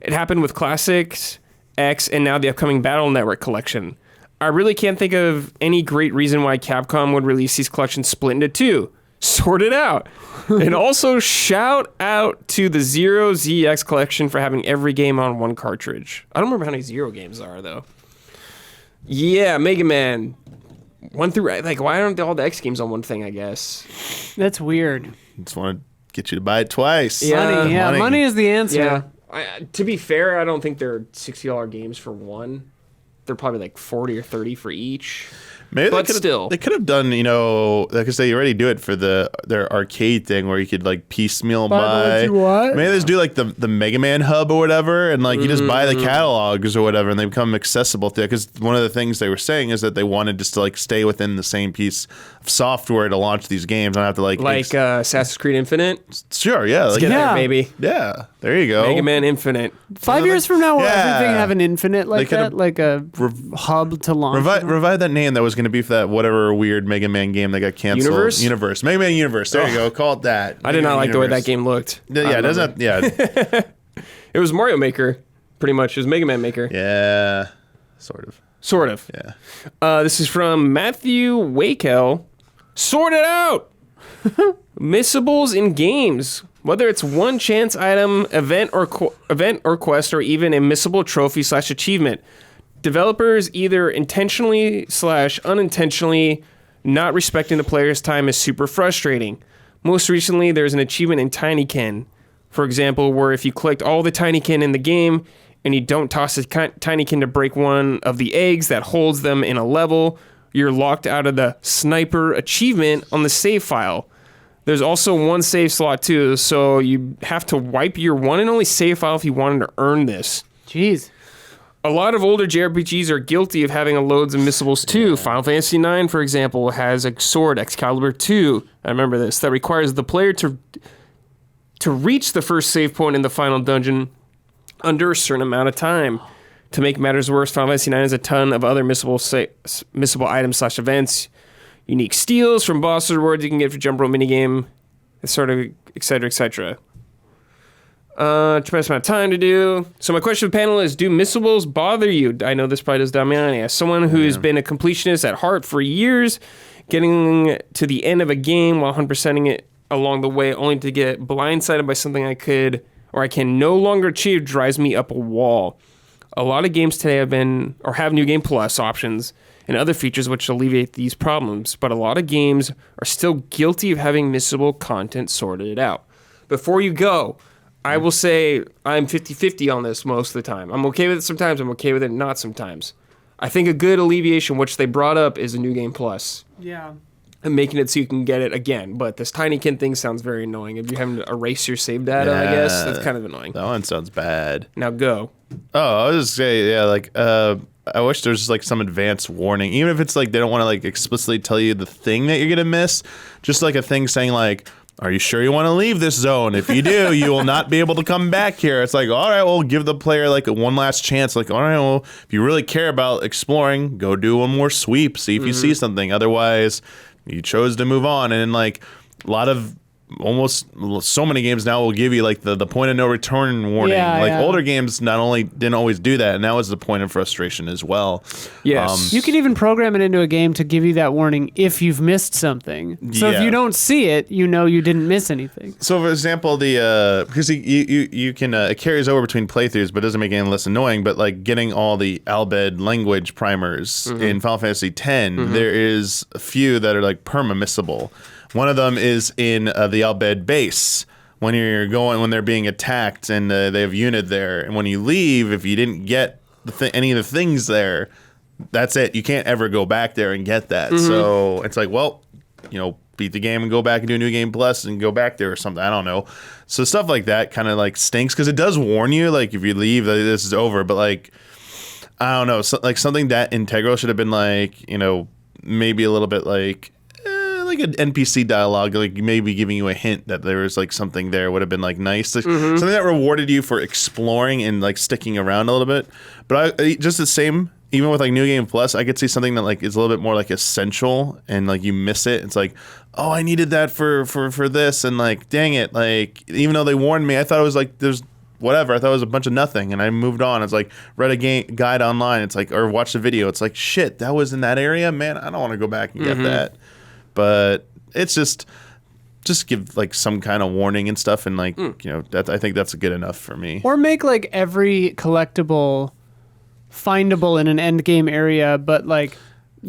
It happened with Classics, X, and now the upcoming Battle Network collection. I really can't think of any great reason why Capcom would release these collections split into 2. Sort it out. And also shout out to the Zero ZX collection for having every game on one cartridge. I don't remember how many Zero games there are, though. Yeah, Mega Man. 1 through... Like, why aren't all the X games on one thing, I guess? That's weird. Just want to get you to buy it twice. Yeah. Money is the answer. Yeah. To be fair, I don't think they're $60 games for one. They're probably like 40 or 30 for each. Maybe but they could have done, because they already do it for their arcade thing where you could like piecemeal buy. What? Maybe they just do like the Mega Man hub or whatever, and like you just buy the catalogs or whatever, and they become accessible to it. Because one of the things they were saying is that they wanted just to like stay within the same piece of software to launch these games. I don't have to like Assassin's Creed Infinite. Sure, yeah, Let's get there, baby. Yeah, there you go. Mega Man Infinite. 5 years from now, will Yeah. everything have an infinite like They that? Like a hub to launch? Revive that name that was going to be for that whatever weird Mega Man game that got canceled. Universe? Mega Man Universe. There you go. Call it that. I did not like the way that game looked. Yeah, it doesn't. Yeah, It was Mario Maker, pretty much. It was Mega Man Maker. yeah, sort of. Sort of. Yeah. This is from Matthew Wakel. Sort it out! Missables in games. Whether it's one chance item, event or quest, or even a missable trophy / achievement. Developers either intentionally / unintentionally not respecting the player's time is super frustrating. Most recently, there's an achievement in Tinykin, for example, where if you collect all the Tinykin in the game and you don't toss a Tinykin to break one of the eggs that holds them in a level, you're locked out of the sniper achievement on the save file. There's also one save slot too, so you have to wipe your one and only save file if you wanted to earn this. Jeez. A lot of older JRPGs are guilty of having loads of missables too. Final Fantasy IX, for example, has a sword, Excalibur 2, I remember this, that requires the player to reach the first save point in the final dungeon under a certain amount of time. To make matters worse, Final Fantasy IX has a ton of other missable items / events, unique steals from boss rewards you can get for jump rope minigame, sort of, etc., etc. Tremendous amount of time to do. So my question to the panel is, do missables bother you? I know this probably does Damiani. As someone who's been a completionist at heart for years, getting to the end of a game while 100%ing it along the way only to get blindsided by something I can no longer achieve drives me up a wall. A lot of games today have New Game Plus options and other features which alleviate these problems, but a lot of games are still guilty of having missable content sorted out. Before you go, I will say I'm 50-50 on this most of the time. I'm okay with it sometimes, I'm okay with it not sometimes. I think a good alleviation, which they brought up, is a New Game Plus. Yeah. And making it so you can get it again. But this Tinykin thing sounds very annoying. If you're having to erase your save data, I guess, that's kind of annoying. That one sounds bad. Now go. Oh, I was just saying, yeah, like, I wish there was like some advanced warning, even if it's like they don't want to like explicitly tell you the thing that you're gonna miss, just like a thing saying like, are you sure you want to leave this zone? If you do, you will not be able to come back here. It's like, all right, well, give the player like one last chance. Like, all right, well, if you really care about exploring, go do one more sweep, see if you see something. Otherwise, you chose to move on. And then like a lot of almost so many games now will give you like the point of no return warning. Older games didn't always do that, and that was the point of frustration as well. Yes. You can even program it into a game to give you that warning if you've missed something. So if you don't see it, you know you didn't miss anything. So for example, because you can it carries over between playthroughs, but doesn't make it any less annoying. But like getting all the Albed language primers in Final Fantasy X, there is a few that are like perma-missable. One of them is in the Albed base when they're being attacked and they have unit there. And when you leave, if you didn't get any of the things there, that's it. You can't ever go back there and get that. So it's like, well, beat the game and go back and do a New Game Plus and go back there or something. I don't know. So stuff like that kind of like stinks because it does warn you, like if you leave, this is over. But like, I don't know, like something that integral should have been like, maybe a little bit like like an NPC dialogue, like maybe giving you a hint that there was like something there would have been like nice. Like, something that rewarded you for exploring and like sticking around a little bit. But just the same, even with like New Game Plus, I could see something that like is a little bit more like essential and like you miss it. It's like, oh, I needed that for this, and like, dang it, like even though they warned me, I thought it was like there's whatever. I thought it was a bunch of nothing, and I moved on. It's like read a guide online. It's like, or watched a video. It's like, shit, that was in that area, man. I don't want to go back and get that. But it's just give like some kind of warning and stuff, and like I think that's good enough for me. Or make like every collectible findable in an end game area, but like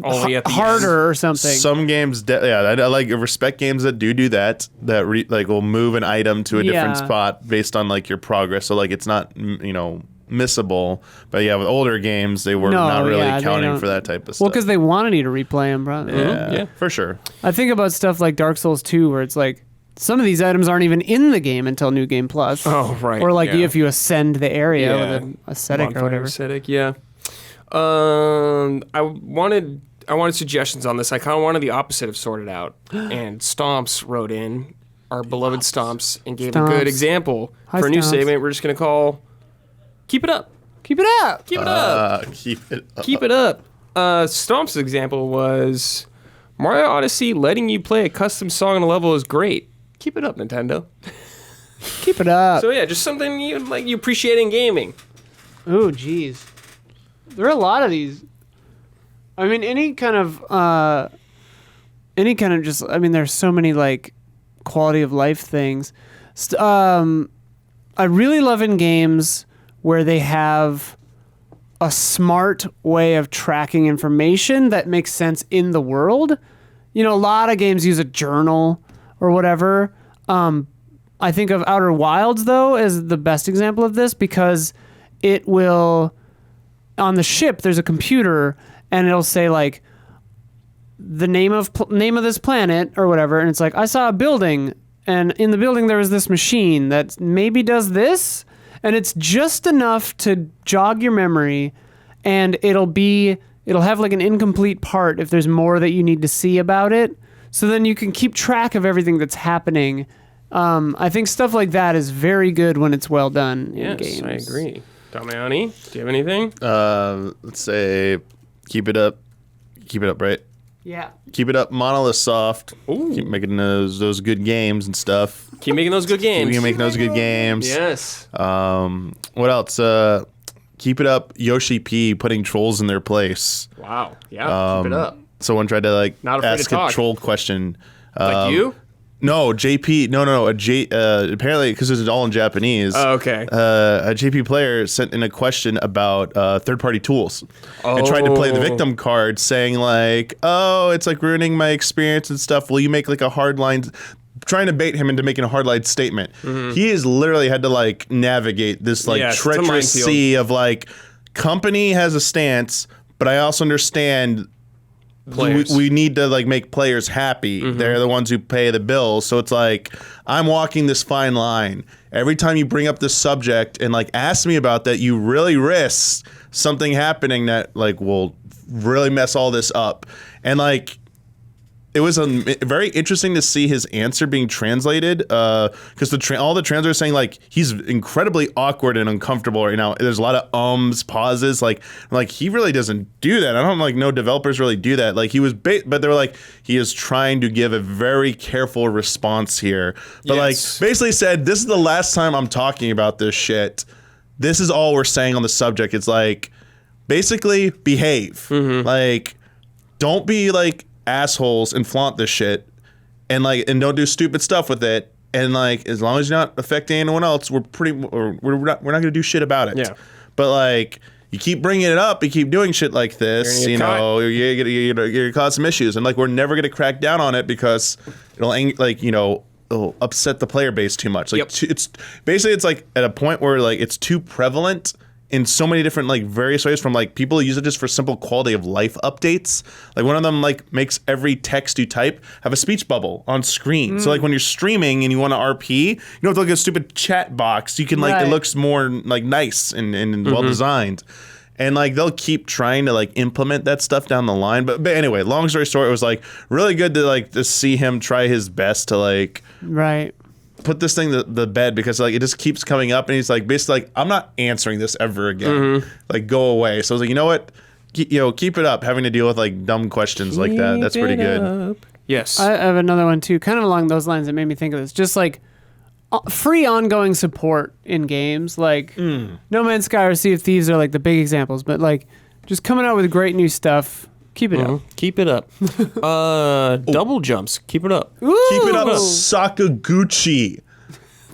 Only at the harder or something. Some games, I like respect games that do that. That like will move an item to a different spot based on like your progress. So like it's not missable. But yeah, with older games, they were not really counting for that type of stuff. Well, because they wanted you to replay them, bro. Yeah, for sure. I think about stuff like Dark Souls 2, where it's like some of these items aren't even in the game until New Game Plus. Oh, right. Or like if you ascend the area with an ascetic Modifier or whatever. Ascetic, yeah. I wanted suggestions on this. I kind of wanted the opposite of sorted out. And Stomps wrote in, our beloved Stomps, and gave a good example for a new Stomps. segment we're just going to call Keep It Up. Keep it up. Keep it up. Keep it up. Keep it up. Stomp's example was Mario Odyssey letting you play a custom song on a level is great. Keep it up, Nintendo. Keep it up. So yeah, just something you appreciate in gaming. Oh, geez. There are a lot of these. I mean, any kind of just, I mean, there's so many like quality of life things. I really love in games where they have a smart way of tracking information that makes sense in the world. A lot of games use a journal or whatever. I think of Outer Wilds, though, as the best example of this, because it will, on the ship, there's a computer, and it'll say, like, the name of this planet or whatever, and it's like, I saw a building, and in the building there was this machine that maybe does this, and it's just enough to jog your memory, and it'll have, like, an incomplete part if there's more that you need to see about it. So then you can keep track of everything that's happening. I think stuff like that is very good when it's well done in games. Yes, I agree. Damiani, do you have anything? Let's say keep it up. Keep it up, right? Yeah. Keep it up, Monolith Soft. Ooh. Keep making those good games and stuff. Keep making those good games. Keep making those good games. Yes. What else? Keep it up, Yoshi P putting trolls in their place. Wow. Yeah. Keep it up. Someone tried to like Not afraid ask to a talk. troll question. Like you? No, JP. No. Apparently, because it's all in Japanese. Oh, okay. A JP player sent in a question about third-party tools and tried to play the victim card, saying like, "Oh, it's like ruining my experience and stuff. Will you make like a hardline?" Trying to bait him into making a hardline statement. He has literally had to like navigate this like It's a treacherous minefield. sea of like, company has a stance, but I also understand. Players. We need to like make players happy. They're the ones who pay the bills. So it's like I'm walking this fine line. Every time you bring up this subject and like ask me about that, you really risk something happening that like will really mess all this up. And like it was very interesting to see his answer being translated because all the translators saying like he's incredibly awkward and uncomfortable right now. There's a lot of pauses. Like he really doesn't do that. I don't like no developers really do that. Like he was, but they were like he is trying to give a very careful response here. But like basically said, this is the last time I'm talking about this shit. This is all we're saying on the subject. It's like basically behave. Like don't be like assholes and flaunt this shit and don't do stupid stuff with it, and like as long as you're not affecting anyone else, we're not gonna do shit about it. Yeah. But like you keep bringing it up, you keep doing shit like this, You're gonna get you're gonna cause some issues, and like we're never gonna crack down on it because it'll upset the player base too much. Like it's basically it's like at a point where like it's too prevalent in so many different like various ways, from like people use it just for simple quality of life updates. Like one of them like makes every text you type have a speech bubble on screen. So like when you're streaming and you want to RP, you don't have to look at a stupid chat box. You can like it looks more like nice and well designed. And like they'll keep trying to like implement that stuff down the line, but anyway, long story short, it was like really good to like to see him try his best to like put this thing to the bed, because like it just keeps coming up, and he's like basically like, I'm not answering this ever again. Like go away. So I was like, you know what, keep it up, having to deal with like dumb questions like that. That's pretty good. Yes, I have another one too, kind of along those lines. That made me think of this. Just like free ongoing support in games, like No Man's Sky or Sea of Thieves are like the big examples, but like just coming out with great new stuff. Keep it up. Keep it up. Double jumps. Keep it up. Ooh, Keep it up, Sakaguchi.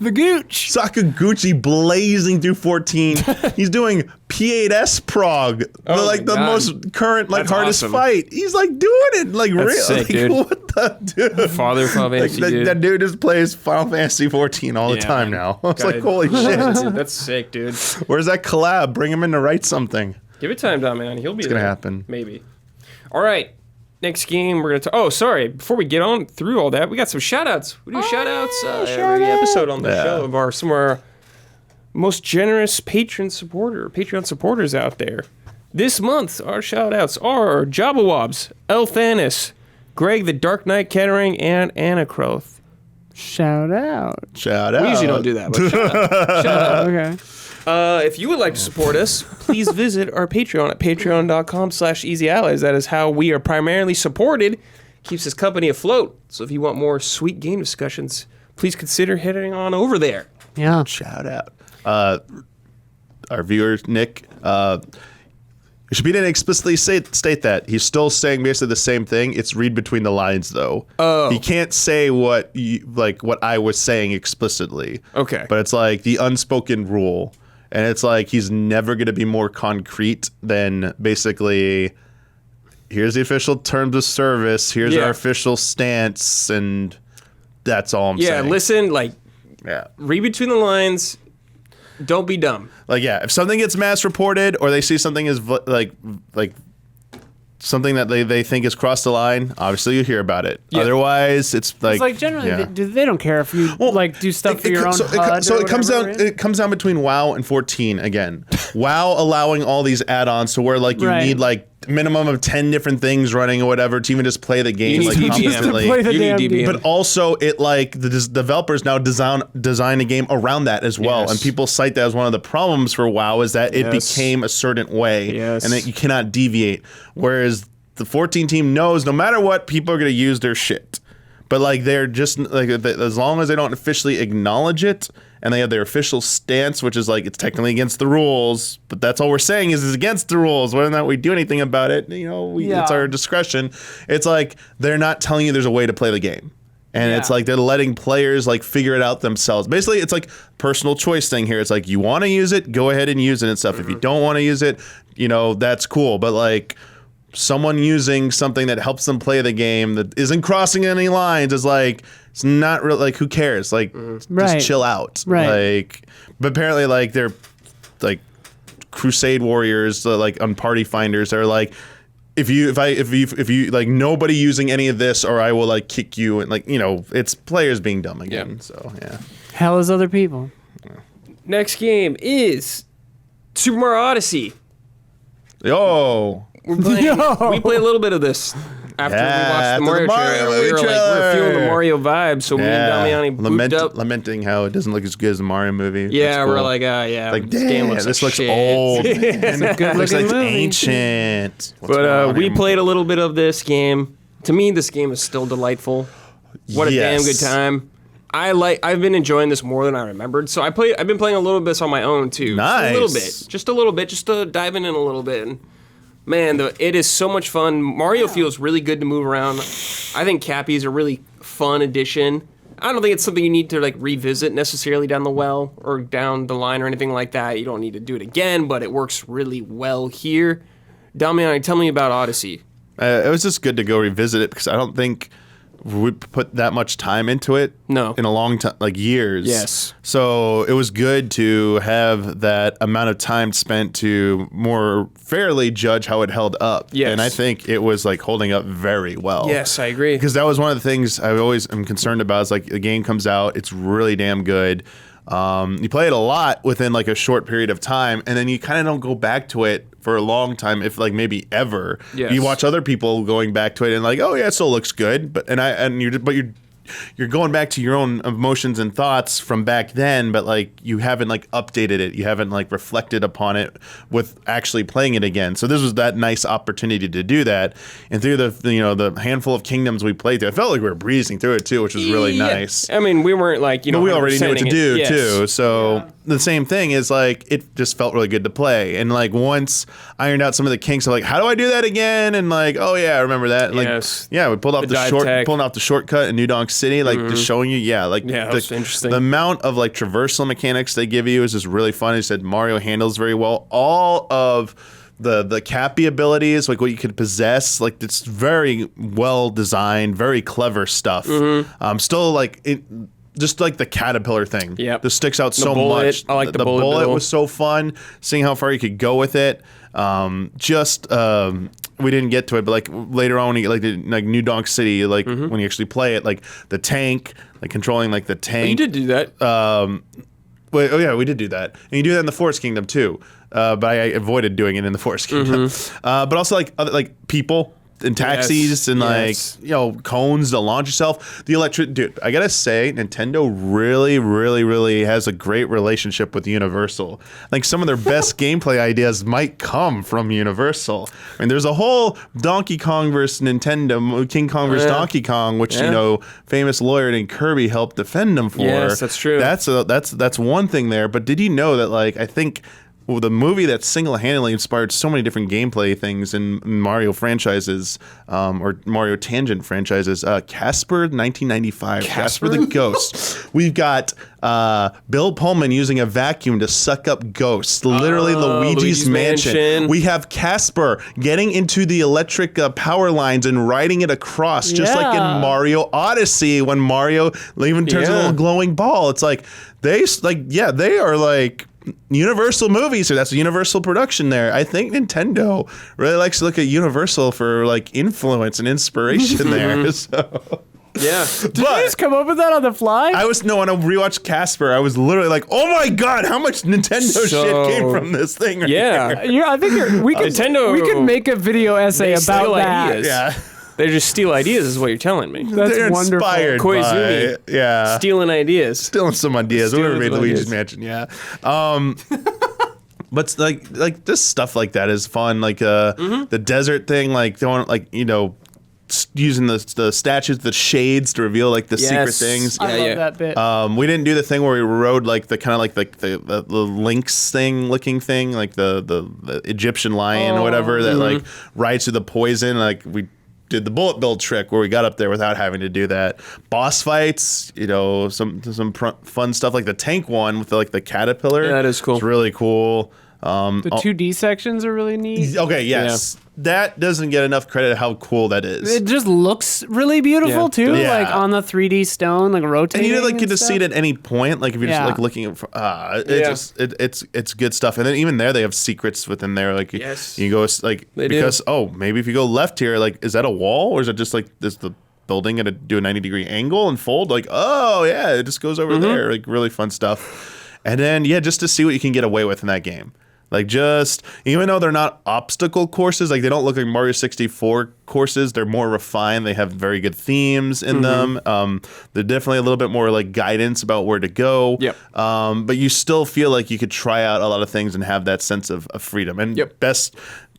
the gooch. Sakaguchi blazing through 14. He's doing P8S Prague, the God. most current, like That's hardest awesome. fight. He's like doing it, like real. sick, Like, dude. what the dude? Father of Final Like, Fantasy, dude. that dude just plays Final Fantasy 14 all the Yeah, time man. now. I was Gotta- like, holy shit. That's sick, dude. Where's that collab? Bring him in to write something. Give it time, Damiani. He'll be It's gonna there. happen. Maybe. All right. Next game, we're going to... Oh, sorry. Before we get on through all that, we got some shout-outs. We do shout-outs every episode on the show of some of our most generous Patreon supporters out there. This month, our shout-outs are Jabbawabs, Elthanas, Greg TheDarkKnight, Kettering, and Anacrothe. Shout out. Shout out. We usually don't do that, but shout out. Okay. If you would like to support us, please visit our Patreon at patreon.com/easyallies. That is how we are primarily supported. Keeps this company afloat. So if you want more sweet game discussions, please consider heading on over there. Yeah. Shout out. Our viewer, Nick, he didn't explicitly state that. He's still saying basically the same thing. It's read between the lines, though. Oh. He can't say what I was saying explicitly. Okay. But it's like the unspoken rule. And it's like he's never going to be more concrete than basically, here's the official terms of service, here's Yeah. our official stance, and that's all I'm saying. Yeah, listen, like, Yeah. read between the lines. Don't be dumb. Like, yeah, if something gets mass reported or they see something is like something that they think has crossed the line, obviously you hear about it. Yeah. Otherwise, it's like... It's like generally, yeah. they don't care if you like do stuff for your own HUD So or it comes whatever, down. right? It comes down between WoW and 14 again. WoW allowing all these add-ons to where like you Right. need like minimum of 10 different things running or whatever to even just play the game You like need DBM. competently. Play the You need damn DBM. game. But also, it like the developers now design a game around that as well, Yes. and people cite that as one of the problems for WoW is that it Yes. became a certain way, Yes. and that you cannot deviate. Whereas the 14 team knows no matter what, people are going to use their shit. But like they're just like as long as they don't officially acknowledge it and they have their official stance, which is like it's technically against the rules, but that's all we're saying is it's against the rules. Whether or not we do anything about it, it's our discretion. It's like they're not telling you there's a way to play the game. And it's Yeah. like they're letting players like figure it out themselves. Basically, it's like personal choice thing here. It's like you want to use it, go ahead and use it and stuff. If you don't want to use it, that's cool. But like someone using something that helps them play the game that isn't crossing any lines is like it's not real. Like who cares? Like Right. just chill out. Right. Like, but apparently like they're like crusade warriors, like on party finders. They're like. If you like nobody using any of this, or I will like kick you, and like it's players being dumb again. Yeah. So yeah, Hell is other people. Next game is Super Mario Odyssey. yo, We played a little bit of this after we Yeah, watched the Mario, after the Mario trailer. movie We were feeling the trailer. Mario vibe, so me and Damiani booped up. lamenting how it doesn't look as good as the Mario movie. Yeah, That's we're cool. like, yeah, like this game looks this like looks shit. old. And it looks looking like movie. ancient. What's going But on we here? played a little bit of this game. To me, this game is still delightful. What a damn good Yes. time. I've been enjoying this more than I remembered. So I've been playing a little bit on my own too. Nice. Just a little bit, just to diving in a little bit. And man, it is so much fun. Mario feels really good to move around. I think Cappy is a really fun addition. I don't think it's something you need to like revisit necessarily down the well or down the line or anything like that. You don't need to do it again, but it works really well here. Damiani, tell me about Odyssey. It was just good to go revisit it because I don't think we put that much time into it. No. In a long time, like years. Yes. So it was good to have that amount of time spent to more fairly judge how it held up. Yes. And I think it was like holding up very well. Yes, I agree. Because that was one of the things I always am concerned about is like the game comes out, it's really damn good. You play it a lot within like a short period of time, and then you kind of don't go back to it for a long time, if like maybe ever. Yes. You watch other people going back to it and like, oh yeah, it still looks good, but you're going back to your own emotions and thoughts from back then, but like you haven't like updated it, you haven't like reflected upon it with actually playing it again. So this was that nice opportunity to do that, and through the handful of kingdoms we played through, I felt like we were breezing through it too, which was really nice. I mean, we weren't like But we already knew what to 100%ing do it. too. So the same thing is like it just felt really good to play. And like once ironed out some of the kinks of like, how do I do that again? And like, oh yeah, I remember that. And like, Yes. yeah, we pulled off pulling off the shortcut in New Donk City, like just showing you, that was interesting. The amount of like traversal mechanics they give you is just really fun. He said Mario handles very well. All of the Cappy abilities, like what you could possess, like it's very well designed, very clever stuff. Still like it. Just like the caterpillar thing. Yep. This sticks out so bullet. much. I like the bullet bullet bill. was so fun, seeing how far you could go with it. We didn't get to it, but like later on when you get like New Donk City, like when you actually play it, like the tank, like controlling like the tank. You did do that. Wait, oh yeah, we did do that. And you do that in the Forest Kingdom too. But I avoided doing it in the Forest Kingdom. But also like other, like people and taxis and like cones to launch yourself. The electric dude, I gotta say, Nintendo really has a great relationship with Universal. Like some of their best gameplay ideas might come from Universal. I mean, there's a whole Donkey Kong versus Nintendo, King Kong versus Donkey Kong, which famous lawyer named Kirby helped defend them for. Yes, that's true. That's one thing there. But did you know that like I think the movie that single-handedly inspired so many different gameplay things in Mario franchises, or Mario Tangent franchises, Casper 1995, Casper the Ghost. We've got Bill Pullman using a vacuum to suck up ghosts, literally Luigi's Mansion. We have Casper getting into the electric power lines and riding it across, just like in Mario Odyssey when Mario even turns a little glowing ball. It's like, they are like Universal movies, or that's a Universal production there. I think Nintendo really likes to look at Universal for like influence and inspiration there. So Did you just come up with that on the fly? when I rewatched Casper, I was literally like, oh my god, how much Nintendo shit came from this thing right here. I think we could Nintendo, we could make a video essay they about steal that. ideas. Yeah. They just steal ideas, is what you're telling me. That's They're wonderful. inspired Koizumi. by, Stealing ideas. stealing some ideas. Stealing Whoever made some Luigi's ideas. Mansion, but like this stuff like that is fun. Like the desert thing, like using the statues, the shades to reveal like the secret things. I love that bit. We didn't do the thing where we rode like the kind of like the lynx looking thing, like the Egyptian lion or whatever that like rides through the poison. Like we did the bullet bill trick where we got up there without having to do that. Boss fights, some fun stuff like the tank one with the caterpillar. Yeah, that is cool. It's really cool. The 2D sections are really neat. Okay, yes. That doesn't get enough credit how cool that is. It just looks really beautiful too, Yeah. like on the 3D stone, like rotating. And you didn't get to stuff. see it at any point. Like if you're just like looking at, it's good stuff. And then even there, they have secrets within there. Like you go like because maybe if you go left here, like is that a wall or is it just like is the building gonna do a 90-degree angle and fold? Like it just goes over there. Like really fun stuff. And then just to see what you can get away with in that game. Like just, even though they're not obstacle courses, like they don't look like Mario 64 courses, they're more refined. They have very good themes in them. They're definitely a little bit more like guidance about where to go. Yep. But you still feel like you could try out a lot of things and have that sense of freedom. And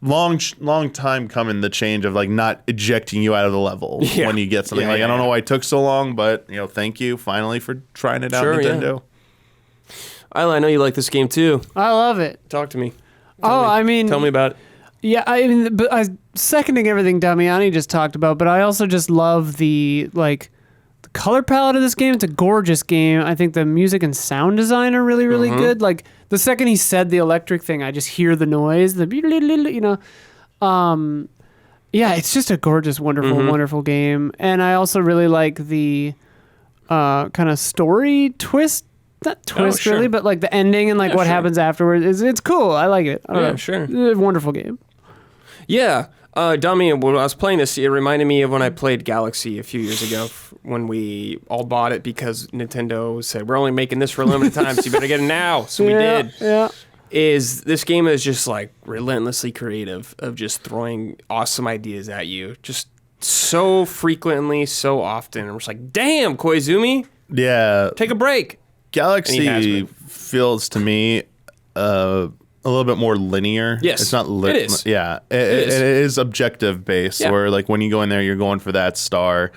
long time coming, the change of like not ejecting you out of the level when you get something. I don't know why it took so long, but thank you finally for trying it out, Nintendo. Isla, I know you like this game too. I love it. Talk to me. I mean, Tell me about it. Yeah, I mean, but I seconding everything Damiani just talked about, but I also just love the color palette of this game. It's a gorgeous game. I think the music and sound design are really, really good. Like the second he said the electric thing, I just hear the noise. It's just a gorgeous, wonderful, wonderful game. And I also really like the kind of story twist. Not twist really, but like the ending and like what happens afterwards. It's cool. I like it. I don't know. Sure. It's a wonderful game. Yeah. Dummy, when I was playing this, it reminded me of when I played Galaxy a few years ago when we all bought it because Nintendo said, we're only making this for a limited time, so you better get it now. So we did. Yeah. is this game is just like relentlessly creative of just throwing awesome ideas at you, just so frequently, so often. And we're just like, damn, Koizumi, Yeah. take a break. And he has Galaxy been. feels to me a little bit more linear. Yes, It's not it is. Yeah. It is. it is objective based, Yeah. where like when you go in there, you're going for that star.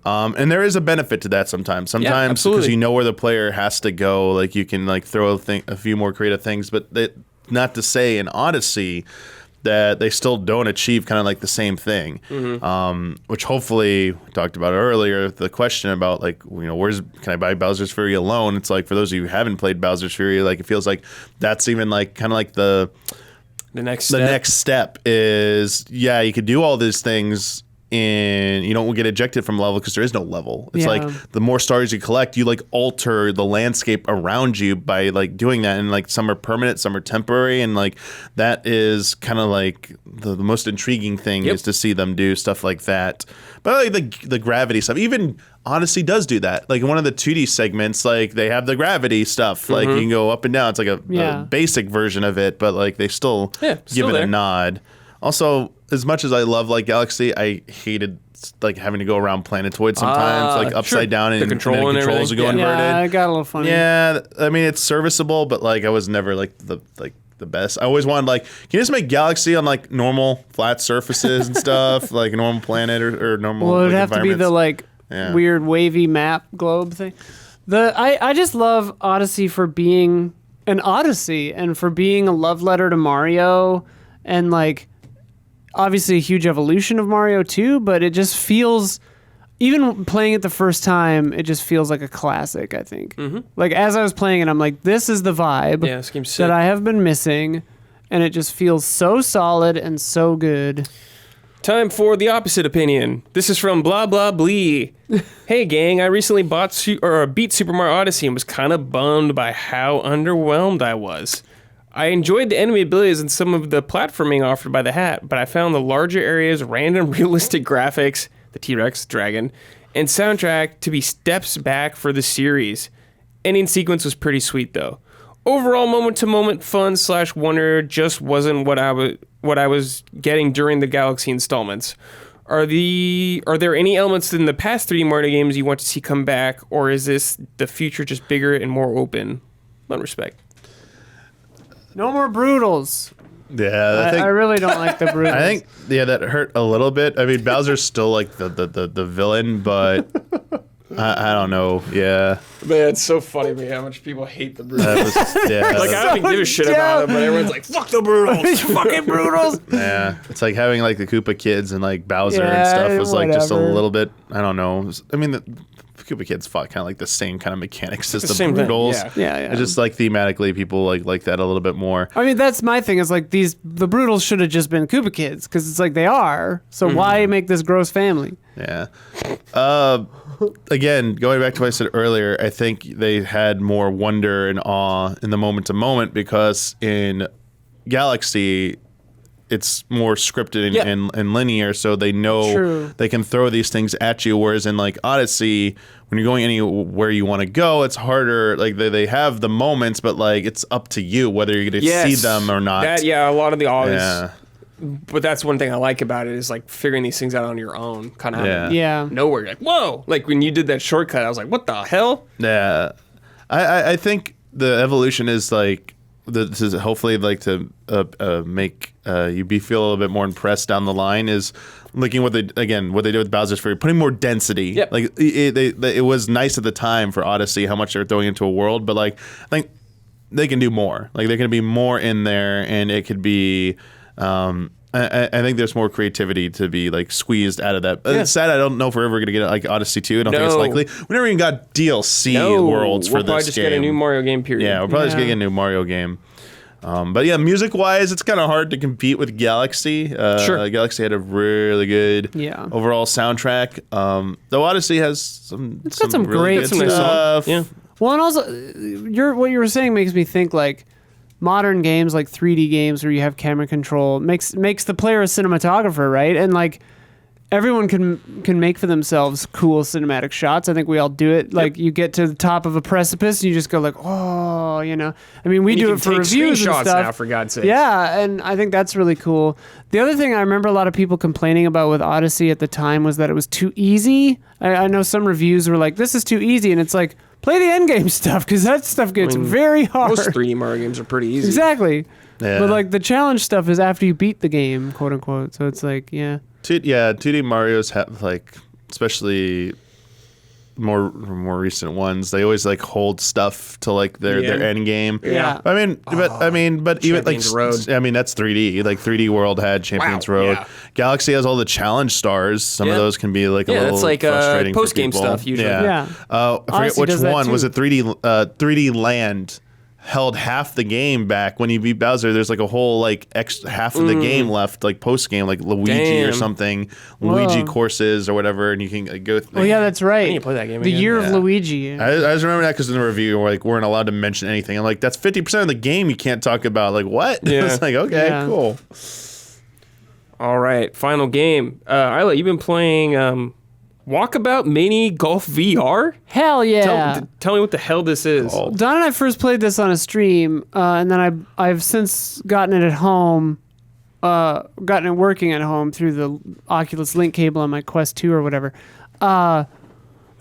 And there is a benefit to that sometimes. Sometimes because absolutely. you know where the player has to go, like you can like throw a few more creative things. But not to say in Odyssey that they still don't achieve kind of like the same thing. Which hopefully we talked about earlier. The question about like can I buy Bowser's Fury alone? It's like for those of you who haven't played Bowser's Fury, like it feels like that's even like kind of like the next step is you could do all these things and you don't get ejected from level because there is no level. It's like the more stars you collect, you like alter the landscape around you by like doing that, and like some are permanent, some are temporary, and like that is kind of like the most intriguing thing is to see them do stuff like that. But like the gravity stuff, even Odyssey does do that. Like in one of the 2D segments, like they have the gravity stuff. Like you can go up and down. It's like a basic version of it, but like they still give it a nod. Also, as much as I love like Galaxy, I hated like having to go around Planetoid sometimes, like upside down, and the control and and controls would go inverted. Yeah, it got a little funny. Yeah, I mean it's serviceable, but like I was never like the best. I always wanted like, can you just make Galaxy on like normal flat surfaces and stuff, like a normal planet or normal. Well, it'd like, have to be the like weird wavy map globe thing. I just love Odyssey for being an Odyssey and for being a love letter to Mario, and like obviously a huge evolution of Mario 2, but it just feels, even playing it the first time, it just feels like a classic, I think. Like as I was playing it, I'm like, this is the vibe this game's sick. that I have been missing, and it just feels so solid and so good. Time for the opposite opinion. This is from blah blah blee. Hey gang, I recently beat Super Mario Odyssey and was kind of bummed by how underwhelmed I was. I enjoyed the enemy abilities and some of the platforming offered by the hat, but I found the larger areas, random realistic graphics, the T-Rex dragon, and soundtrack to be steps back for the series. Ending sequence was pretty sweet though. Overall moment-to-moment fun / wonder just wasn't what I was getting during the Galaxy installments. Are there any elements in the past 3D Mario games you want to see come back, or is this the future just bigger and more open? None respect. No more Broodals. Yeah, I really don't like the Broodals. I think that hurt a little bit. I mean, Bowser's still like the villain, but I don't know. Yeah, Man, it's so funny to me how much people hate the Broodals. that was, Like, I don't even give a shit about them, but everyone's like, fuck the Broodals. fucking Broodals. yeah. It's like having like the Koopa kids and like Bowser and Yeah, stuff was like just a whatever. little bit. I don't know. I mean, the Koopa kids fought kind of like the same kind of mechanics as the same thing, Broodals. yeah. Yeah. It's just like thematically, people like that a little bit more. I mean, that's my thing. Is like the Broodals should have just been Koopa kids, because it's like they are. So why make this gross family? Yeah. Again, going back to what I said earlier, I think they had more wonder and awe in the moment to moment, because in Galaxy, it's more scripted and linear, so they know True. they can throw these things at you. Whereas in like Odyssey, when you're going anywhere you want to go, it's harder. Like they have the moments, but like it's up to you whether you're going to see them or not. A lot of the odds. Yeah. But that's one thing I like about it, is like figuring these things out on your own. Kind of Yeah. nowhere. You're like, whoa. Like when you did that shortcut, I was like, what the hell? Yeah, I think the evolution is like, this is hopefully like to make you feel a little bit more impressed down the line, is looking what they did with Bowser's Fury, putting more density. Yep. Like it was nice at the time for Odyssey how much they're throwing into a world, but like I think they can do more. Like there can be more in there, and it could be. I think there's more creativity to be like squeezed out of that. It's sad I don't know if we're ever gonna get like Odyssey 2. I don't think it's No. likely. We never even got DLC worlds for we'll probably this just game. get a new Mario game, period. Yeah, we're probably just Yeah. getting a new Mario game. But yeah, music-wise, it's kind of hard to compete with Galaxy. Sure. Galaxy had a really good overall soundtrack. Though Odyssey has some got some really great good Some nice songs. stuff. Yeah. Well, and also, what you were saying makes me think like modern games, like 3D games where you have camera control, makes the player a cinematographer, right? And like everyone can make for themselves cool cinematic shots. I think we all do it. Like you get to the top of a precipice and you just go like, oh, I mean, we And you do can it for take reviews and screenshots stuff. now, for God's sake. Yeah, and I think that's really cool. The other thing I remember a lot of people complaining about with Odyssey at the time was that it was too easy. I know some reviews were like, this is too easy, and it's like, play the endgame stuff, because that stuff gets very hard. Most 3D Mario games are pretty easy. Exactly. Yeah. But like the challenge stuff is after you beat the game, quote unquote. So it's like, yeah. 2D Marios have like, especially more recent ones, they always like hold stuff to like their end game. Yeah. But even like Champions Road. I mean that's 3D. Like 3D World had Champions Road. yeah. Galaxy has all the challenge stars. Some of those can be like a little that's like frustrating for post-game people. stuff usually. Yeah. I forget Odyssey which does that one too. was it. 3D Land held half the game back when you beat Bowser. There's like a whole like half of the game left, like post game, like Luigi or Damn. something, Whoa. Luigi courses or whatever, and you can go. Oh yeah, that's right. need to play that game The again. Year of Luigi. I just remember that because in the review, we're like, weren't allowed to mention anything. I'm like, that's 50% of the game you can't talk about. Like, what? Yeah. It's like, okay, Yeah. cool. All right, final game. Isla, you've been playing Walkabout Mini Golf VR? Hell yeah. Tell me what the hell this is. Don and I first played this on a stream, and then I've since gotten it at home, gotten it working at home through the Oculus Link cable on my Quest 2 or whatever.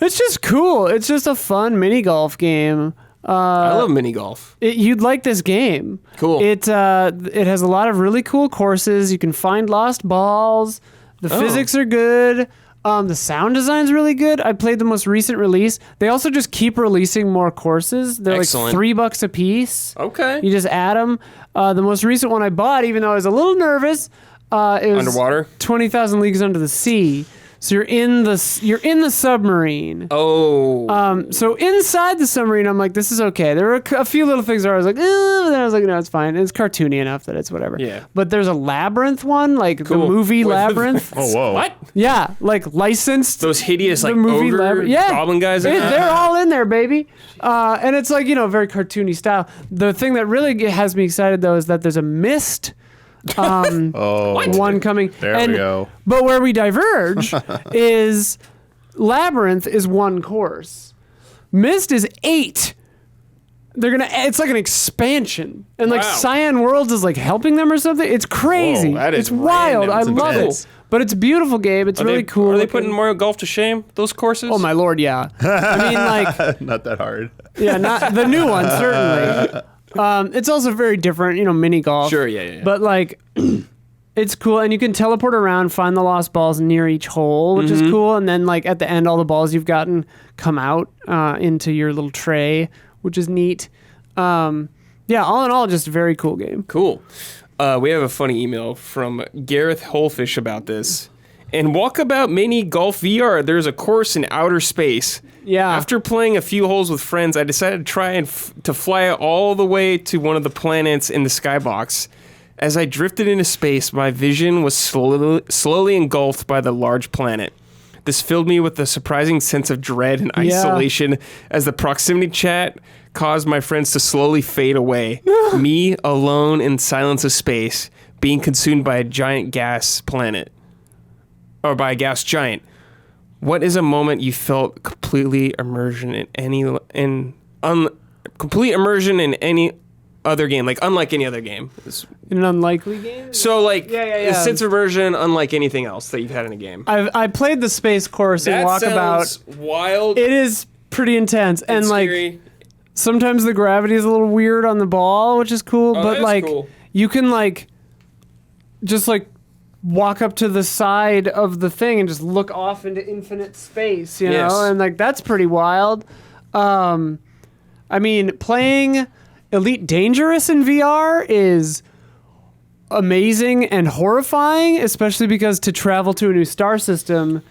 It's just cool. It's just a fun mini golf game. I love mini golf. You'd like this game. Cool. It has a lot of really cool courses. You can find lost balls. The physics are good. The sound design's really good. I played the most recent release. They also just keep releasing more courses. They're Excellent. like $3 a piece. Okay. You just add them. The most recent one I bought, even though I was a little nervous, it was Underwater? 20,000 Leagues Under the Sea. So you're in the submarine. Oh. So inside the submarine, I'm like, this is okay. There were a few little things where I was like, but then I was like, no, it's fine. It's cartoony enough that it's whatever. Yeah. But there's a labyrinth one, like the Cool. movie Wait, Labyrinth. Oh, whoa. What? Yeah, like licensed. Those hideous, the like, movie ogre Labyrinth. Yeah. goblin guys? They're all in there, baby. And it's like, very cartoony style. The thing that really has me excited, though, is that there's a mist one coming. There we go. But where we diverge is Labyrinth is one course. Mist is 8. It's like an expansion. And like Wow. Cyan Worlds is like helping them or something. It's crazy. Whoa, that is it's wild. random. I It's love intense. it. But it's a beautiful game. It's really cool. Are they looking. putting Mario Golf to shame, those courses? Oh my lord, yeah. I mean, like, Not that hard. yeah, not the new one certainly. It's also very different, mini golf. Sure, yeah. But like, it's cool, and you can teleport around, find the lost balls near each hole, which is cool. And then like at the end, all the balls you've gotten come out into your little tray, which is neat. Yeah, all in all, just a very cool game. Cool. We have a funny email from Gareth Holfish about this. In Walkabout Mini Golf VR, there's a course in outer space. Yeah. After playing a few holes with friends, I decided to try to fly all the way to one of the planets in the skybox. As I drifted into space, my vision was slowly engulfed by the large planet. This filled me with a surprising sense of dread and isolation as the proximity chat caused my friends to slowly fade away. Me, alone in silence of space, being consumed by a giant gas planet. Or by a gas giant. What is a moment you felt complete immersion in any other game, like unlike any other game? In an unlikely game. So like Yeah. a sense of immersion unlike anything else that you've had in a game. I played the space course in That Walkabout. sounds wild. It is pretty intense, and like scary. sometimes the gravity is a little weird on the ball, which is cool. Oh, but that is like cool. you can like just like walk up to the side of the thing and just look off into infinite space, Yes. and like that's pretty wild. I mean, playing Elite Dangerous in VR is amazing and horrifying, especially because to travel to a new star system,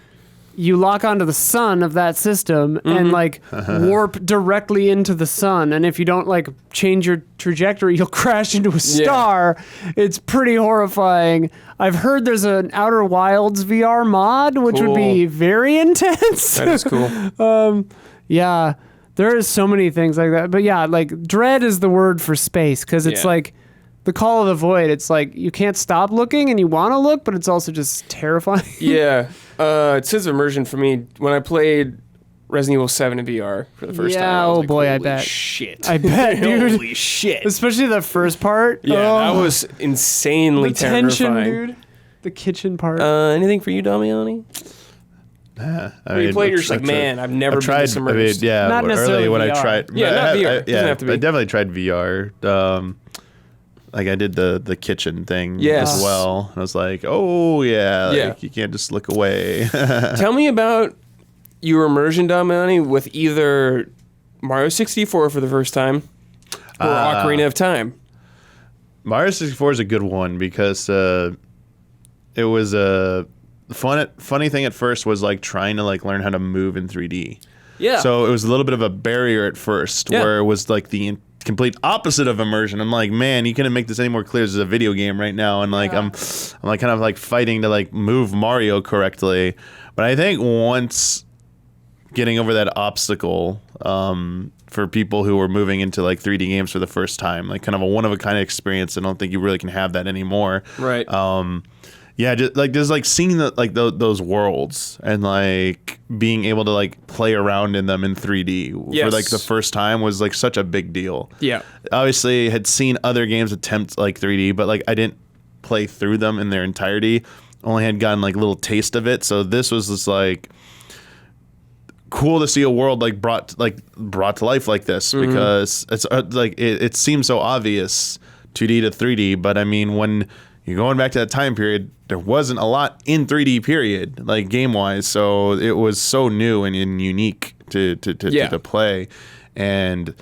you lock onto the sun of that system and like warp directly into the sun. And if you don't like change your trajectory, you'll crash into a star. It's pretty horrifying. I've heard there's an Outer Wilds VR mod, which would be very intense. That is cool. Yeah, there is so many things like that. But yeah, like dread is the word for space because it's like the call of the void. It's like you can't stop looking and you want to look, but it's also just terrifying. Yeah. Sense of immersion for me, when I played Resident Evil 7 in VR for the first time. Yeah, I was oh like, boy, I holy bet. Shit. I bet, dude. Holy shit. Especially the first part. Yeah, Oh, that was insanely the tension, terrifying. dude. The kitchen part. Anything for you, Damiani? I You played, you're just like, man, I've never been this immersed. yeah, Not necessarily early when I VR. tried. Yeah, not VR. It doesn't have to be. I definitely tried VR. Like I did the kitchen thing Yes. as well. And I was like, oh yeah, like, Yeah. you can't just look away. Tell me about your immersion, Damiani, with either Mario 64 for the first time or Ocarina of Time. Mario 64 is a good one because it was a funny thing at first was like trying to like learn how to move in 3D. Yeah. So it was a little bit of a barrier at first, Yeah. where it was like the complete opposite of immersion. I'm like, man, you couldn't make this any more clear. This is a video game right now, and like I'm like kind of like fighting to like move Mario correctly. But I think once getting over that obstacle, for people who were moving into like 3D games for the first time, like kind of a one of a kind experience, I don't think you really can have that anymore. Right. Yeah, just like seeing those worlds and like being able to like play around in them in 3D for Yes. like the first time was like such a big deal. Yeah. Obviously, had seen other games attempt like 3D, but like I didn't play through them in their entirety. Only had gotten like a little taste of it. So this was just like cool to see a world like brought to life like this, because it's like it seems so obvious 2D to 3D, but I mean when you're going back to that time period, there wasn't a lot in 3D period, like game-wise, so it was so new and unique to play. And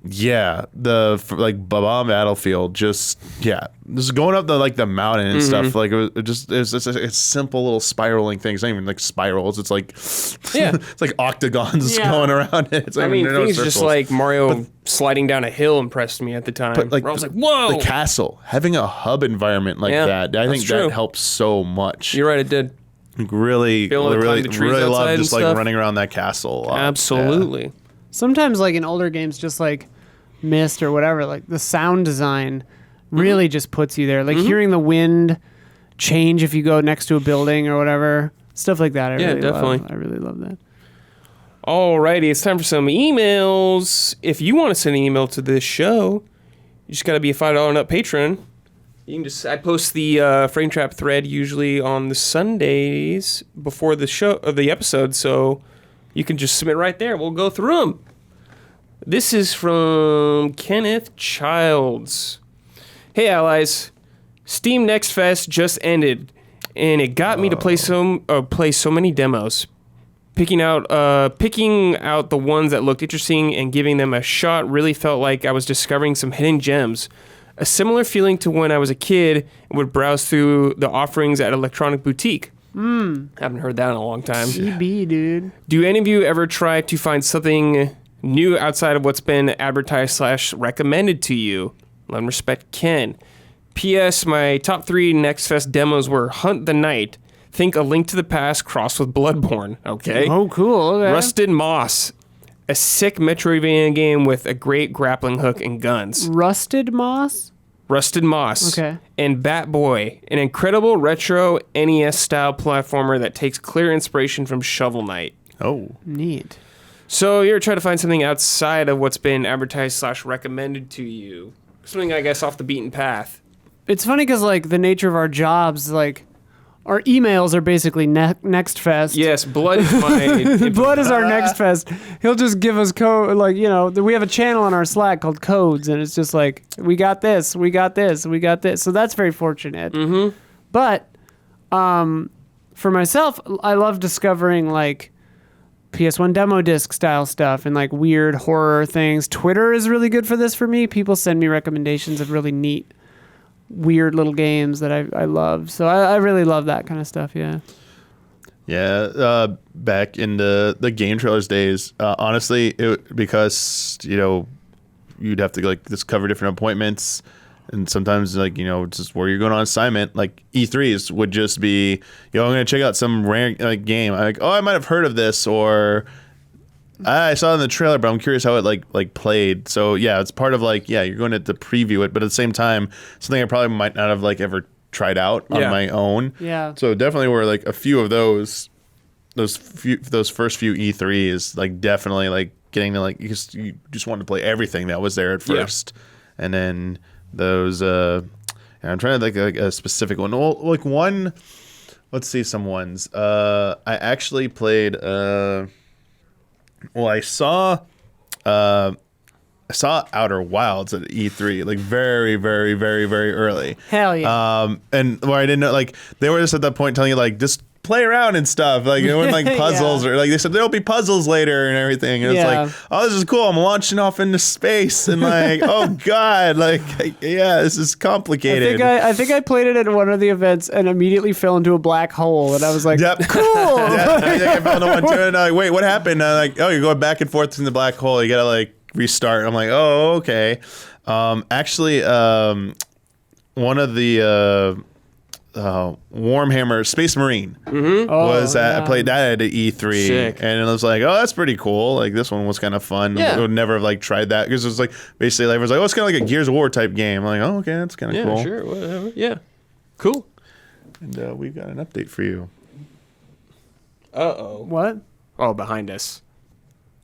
yeah, the like Baba Battlefield, just going up the mountain and stuff, like it was just a simple little spiraling thing. It's not even like spirals, it's like it's like octagons going around it. It's I like, mean, there are no things just circles. like Mario sliding down a hill impressed me at the time. But like where I was like, whoa! the castle, having a hub environment like that, I think true. that helps so much. You're right, it did. Like, really Being able to climb the trees love outside just and like stuff. running around that castle. Absolutely. Sometimes, like in older games, just like Myst or whatever, like the sound design really just puts you there. Like hearing the wind change if you go next to a building or whatever, stuff like that. I really love that. Alrighty, it's time for some emails. If you want to send an email to this show, you just got to be a $5 and up patron. You can I post the Frame Trap thread usually on the Sundays before the show or the episode, so you can just submit right there. We'll go through them. This is from Kenneth Childs. Hey, allies. Steam Next Fest just ended, and it got me to play so many demos. Picking out the ones that looked interesting and giving them a shot really felt like I was discovering some hidden gems. A similar feeling to when I was a kid and would browse through the offerings at Electronic Boutique. Haven't heard that in a long time. EB, dude. Do any of you ever try to find something new outside of what's been advertised / recommended to you? Love and respect, Ken. P.S. My top 3 Next Fest demos were Hunt the Night. Think A Link to the Past crossed with Bloodborne. Okay. Oh, cool. Okay. Rusted Moss. A sick Metroidvania game with a great grappling hook and guns. Rusted Moss? Rusted Moss. Okay. And Bat Boy, an incredible retro NES-style platformer that takes clear inspiration from Shovel Knight. Oh, Neat. So you're trying to find something outside of what's been advertised / recommended to you. Something, I guess, off the beaten path. It's funny because, like, the nature of our jobs, like, our emails are basically Next Fest. Yes, Blood is my... Blood is our Next Fest. He'll just give us code, like, you know, we have a channel on our Slack called Codes, and it's just like, we got this, we got this, we got this. So that's very fortunate. Mm-hmm. But for myself, I love discovering, like, PS1 demo disc style stuff and, like, weird horror things. Twitter is really good for this for me. People send me recommendations of really neat, weird little games that I love. So I really love that kind of stuff, yeah. yeah. Back in the game trailers days, honestly, because you know you'd have to like discover different appointments, and sometimes like you know just where you're going on assignment. Like E3s would just be, I'm going to check out some rare game. I'm like, oh, I might have heard of this, or I saw it in the trailer, but I'm curious how it like played. So yeah, it's part of like you're going to preview it, but at the same time, something I probably might not have like ever tried out on Yeah. my own. Yeah. So definitely were like a few of those first few E3s, like definitely like getting to like, because you just wanted to play everything that was there at first. And then those, I'm trying to think like a specific one. Well, like one, let's see some ones. I actually played, I saw Outer Wilds at E3, like very, very, very, very early. Hell yeah. And where I didn't know, like, they were just at that point telling you, like, just play around and stuff. Like, it wasn't like puzzles or, like, they said there'll be puzzles later and everything. And it's like, oh, this is cool. I'm launching off into space. And, like, oh, God. Like, yeah, this is complicated. I think I played it at one of the events and immediately fell into a black hole. And I was like, Yep. cool. Yeah, I think I found the one too. And I'm like, wait, what happened? And I'm like, oh, you're going back and forth in the black hole. You got to, like, restart. I'm like, oh, okay. Actually, one of the Warhammer Space Marine was I played that at E3. Sick. And it was like, oh, that's pretty cool. Like, this one was kind of fun. Yeah. I would never have like tried that because it was like basically like, it was like, oh, it's kind of like a Gears of War type game. I'm like, oh, okay, that's kind of cool. Sure, whatever. Yeah, cool. And we've got an update for you. What? Oh, behind us,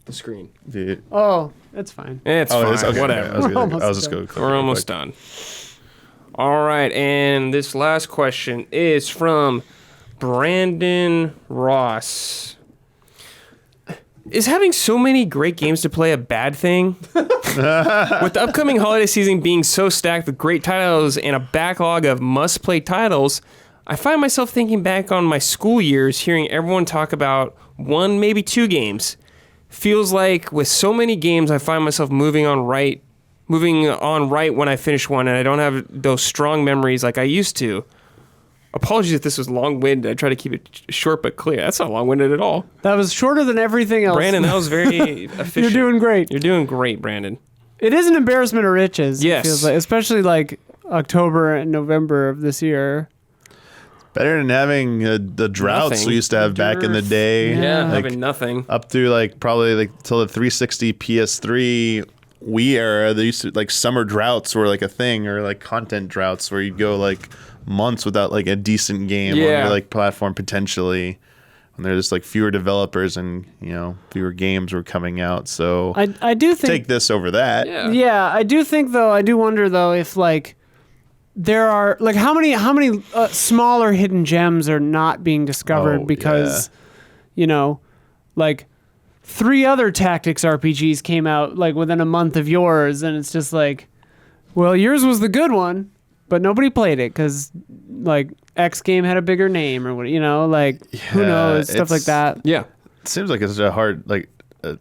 the screen. The- Oh, that's fine. It's oh, fine. it is? Okay, Whatever. okay. I was Almost just going to We're almost done. All right, and this last question is from Brandon Ross. Is having so many great games to play a bad thing? With the upcoming holiday season being so stacked with great titles and a backlog of must-play titles, I find myself thinking back on my school years, hearing everyone talk about one, maybe two games. Feels like with so many games, I find myself moving on right when I finish one, and I don't have those strong memories like I used to. Apologies if this was long-winded. I try to keep it short but clear. That's not long-winded at all. That was shorter than everything else. Brandon, that was very efficient. You're doing great. You're doing great, Brandon. It is an embarrassment of riches. Yes. It feels like, especially like October and November of this year. Better than having the droughts Nothing. we used to have back in the day. Yeah. Like, Having nothing. up to like probably like till the 360 PS3 Wii era, they used to like summer droughts were like a thing, or like content droughts where you'd go like months without like a decent game on Yeah. your like platform potentially. And there's just like fewer developers and fewer games were coming out. So I do think take this over that. Yeah. Yeah, I do think though. I do wonder though if like there are like how many smaller hidden gems are not being discovered Oh, because like 3 other tactics RPGs came out like within a month of yours, and it's just like, well, yours was the good one, but nobody played it because like X game had a bigger name or what, like who Yeah, knows, stuff like it's- that. Yeah. It seems like it's a hard, like a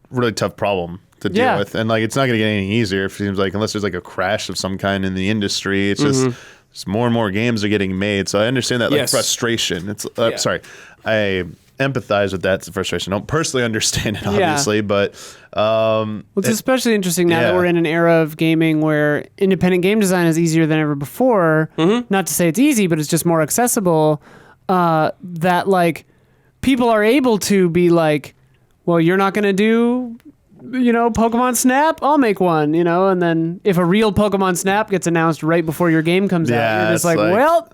really tough problem to deal Yeah. with, and like it's not going to get any easier. It seems like unless there's like a crash of some kind in the industry, it's just more and more games are getting made. So I understand that like Yes. frustration. It's Yeah. sorry, I empathize with that frustration. I don't personally understand it, obviously, but Well, it's especially interesting now that yeah. we're in an era of gaming where independent game design is easier than ever before. Not to say it's easy, but it's just more accessible. That like people are able to be like, well, you're not going to do, Pokemon Snap? I'll make one, and then if a real Pokemon Snap gets announced right before your game comes out, Yeah, you're just it's like, like- well,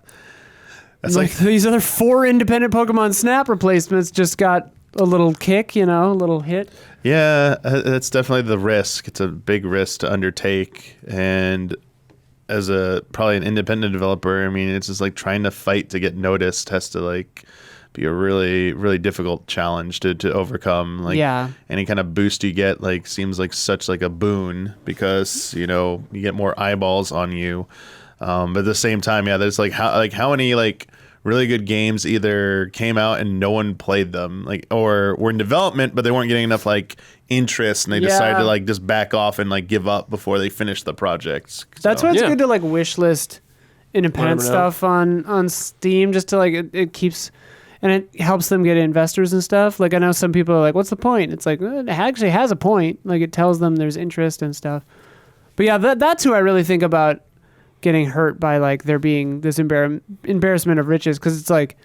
that's like these other 4 independent Pokemon Snap replacements just got a little kick, a little hit. yeah, that's definitely the risk. It's a big risk to undertake, and as probably an independent developer, I mean, it's just like trying to fight to get noticed has to like be a really, really difficult challenge to overcome. Like Yeah. any kind of boost you get like seems like such like a boon because you get more eyeballs on you. But at the same time, yeah, there's like how many like really good games either came out and no one played them, like, or were in development but they weren't getting enough like interest and they decided to like just back off and like give up before they finished the projects. That's So- why it's Yeah. good to like wish list independent Let 'em know. stuff on Steam, just to like it keeps, and it helps them get investors and stuff. Like I know some people are like, what's the point? It's like, it actually has a point. Like it tells them there's interest and stuff. But yeah, that's who I really think about getting hurt by like there being this embarrassment of riches, because it's like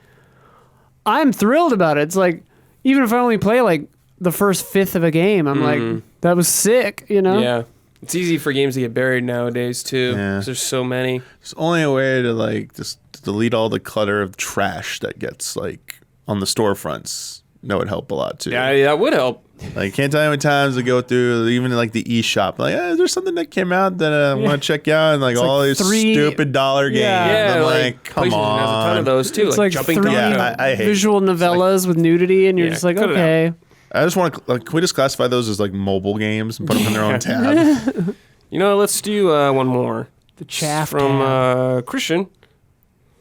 I'm thrilled about it. It's like even if I only play like the first fifth of a game, I'm like, that was sick, Yeah. It's easy for games to get buried nowadays too. Yeah. 'Cause there's so many. There's only a way to like just delete all the clutter of trash that gets like on the storefronts. That would help a lot too. Yeah, that would help. Like, can't tell you how many times I go through, even like the eShop, like, is there something that came out that I want to check out? And like all like these 3 stupid dollar games. Yeah. I'm like, come PlayStation has a ton on. of those too. It's like jumping 3 Taco. I hate visual novellas with nudity, and you're Yeah, just like, cut it okay. I just want to, like, can we just classify those as like mobile games and put them in their own tab? You know, let's do one more. The chaff From tab. Christian.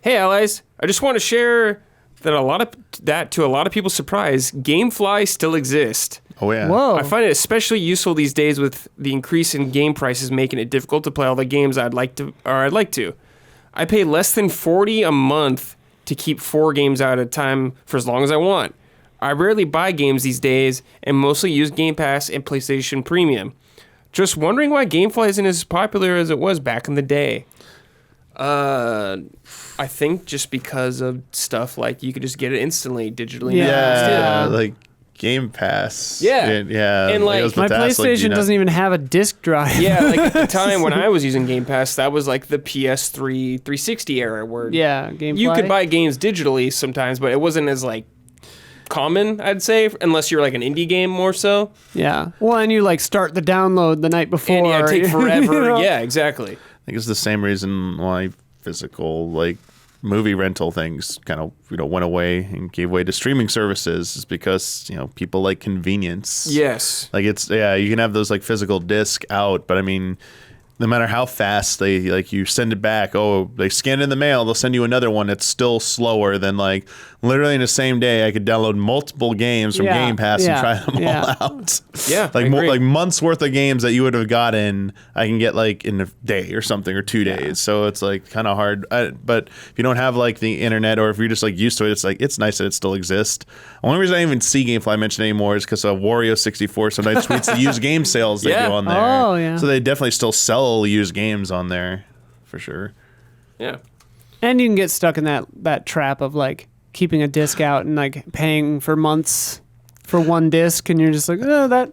Hey, allies. I just want to share that to a lot of people's surprise, GameFly still exists. Oh, yeah. Whoa. I find it especially useful these days with the increase in game prices making it difficult to play all the games I'd like to. I pay less than $40 a month to keep 4 games out at a time for as long as I want. I rarely buy games these days and mostly use Game Pass and PlayStation Premium. Just wondering why GameFly isn't as popular as it was back in the day. I think just because of stuff like you could just get it instantly digitally. Yeah. Yeah, like Game Pass. Yeah. Yeah. And, like, it was My with that, like, PlayStation you know- doesn't even have a disc drive. Yeah, like at the time when I was using Game Pass, that was like the PS3 360 era where Yeah, GameFly. you could buy games digitally sometimes, but it wasn't as like common, I'd say, unless you're like an indie game more so. Yeah. Well, and you like start the download the night before. And yeah, it'd take forever. You know? Yeah, exactly. I think it's the same reason why physical, like, movie rental things kind of, went away and gave way to streaming services, is because, people like convenience. Yes. Like, you can have those like physical disc out, but I mean, no matter how fast they you send it back, they scan it in the mail, they'll send you another one that's still slower than, like, literally in the same day I could download multiple games from Game Pass and try them all out. Yeah, I like agree. like months worth of games that you would have gotten, I can get like in a day or something, or 2 days. So it's like kind of hard. But if you don't have like the internet, or if you're just like used to it, it's nice that it still exists. The only reason I even see GameFly mentioned anymore is because Wario64 sometimes tweets the used game sales they Yeah. do on there. Oh, yeah. So they definitely still sell used games on there, for sure. Yeah. And you can get stuck in that trap of like keeping a disc out and like paying for months for one disc, and you're just like,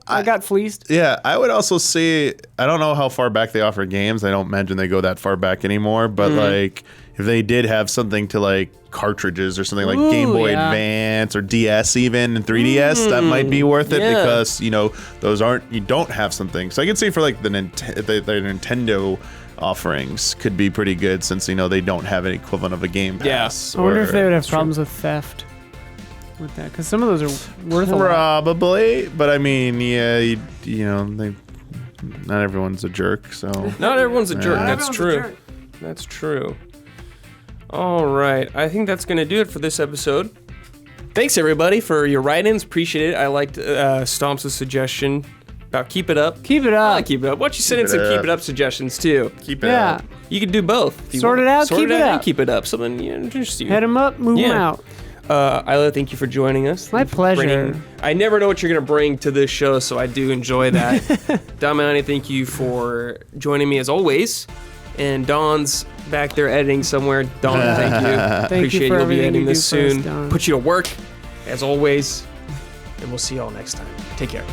I got fleeced. Yeah, I would also say, I don't know how far back they offer games. I don't imagine they go that far back anymore. But like, if they did have something to like cartridges or something like Game Boy Advance or DS, even and 3DS, that might be worth it, because those you don't have something. So I could see for like the Nintendo offerings could be pretty good, since they don't have an equivalent of a Game Pass. I wonder if they would have true. problems with theft with that, because some of those are worth a lot. Probably, but I mean, yeah, not everyone's a jerk, so. Not everyone's a jerk. Not That's everyone's a true. jerk. That's true. All right. I think that's going to do it for this episode. Thanks, everybody, for your write-ins. Appreciate it. I liked Stomps' suggestion about keep it up. Keep it I up. like keep it up. Why don't you send in some keep it up suggestions, too? Keep it Yeah. up. You can do both. if you Sort want. it out, Sort keep it it out, up. and keep it up. Something interests you. Head them up, move them Yeah. out. Isla, thank you for joining us. My Thank you for pleasure. I never know what you're going to bring to this show, so I do enjoy that. Damiani, thank you for joining me as always. And Dawn's back there editing somewhere. Dawn, thank you. Appreciate for you'll be everything editing you this do for us, soon. Dawn. Put you to work, as always. And we'll see you all next time. Take care.